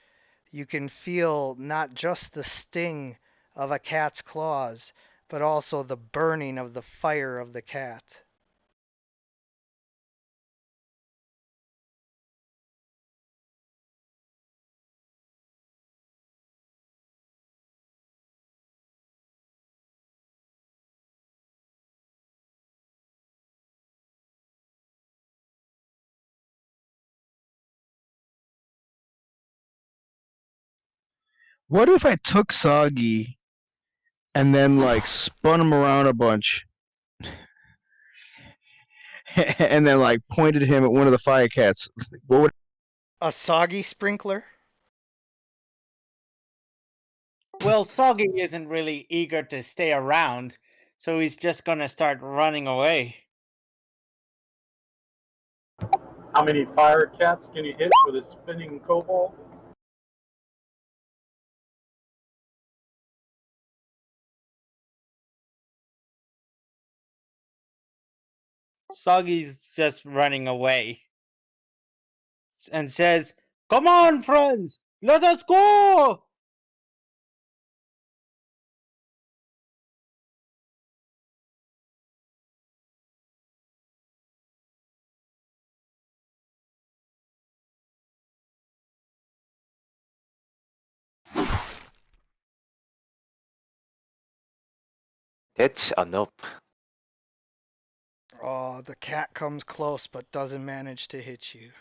you can feel not just the sting of a cat's claws, but also the burning of the fire of the cat. What if I took Soggy and then like spun him around a bunch, and then like pointed him at one of the fire cats? What would? A soggy sprinkler? Well, Soggy isn't really eager to stay around, so he's just going to start running away. How many fire cats can you hit with a spinning cobalt? Soggy's just running away and says, "Come on, friends, let us go!" that's a nope. Oh, the cat comes close but doesn't manage to hit you.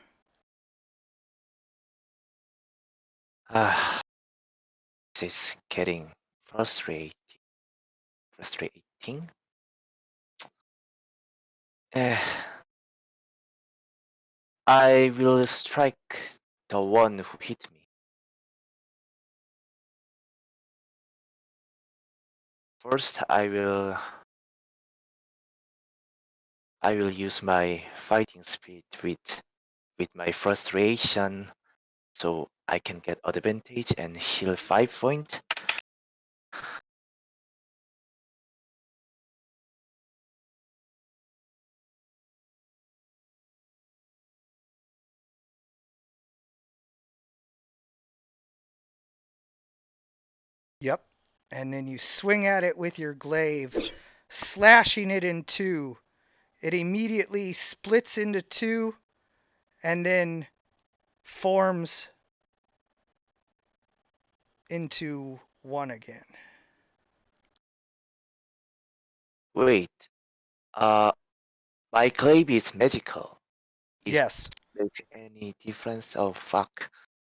Ah, this is getting frustrating. Frustrating. Eh, I will strike the one who hit me. First, I will use my fighting spirit with my frustration, so I can get advantage and heal 5 point. Yep. And then you swing at it with your glaive, slashing it in two. It immediately splits into two and then forms into one again. Wait, uh, my glaive is magical. Is Yes. make any difference? Oh fuck.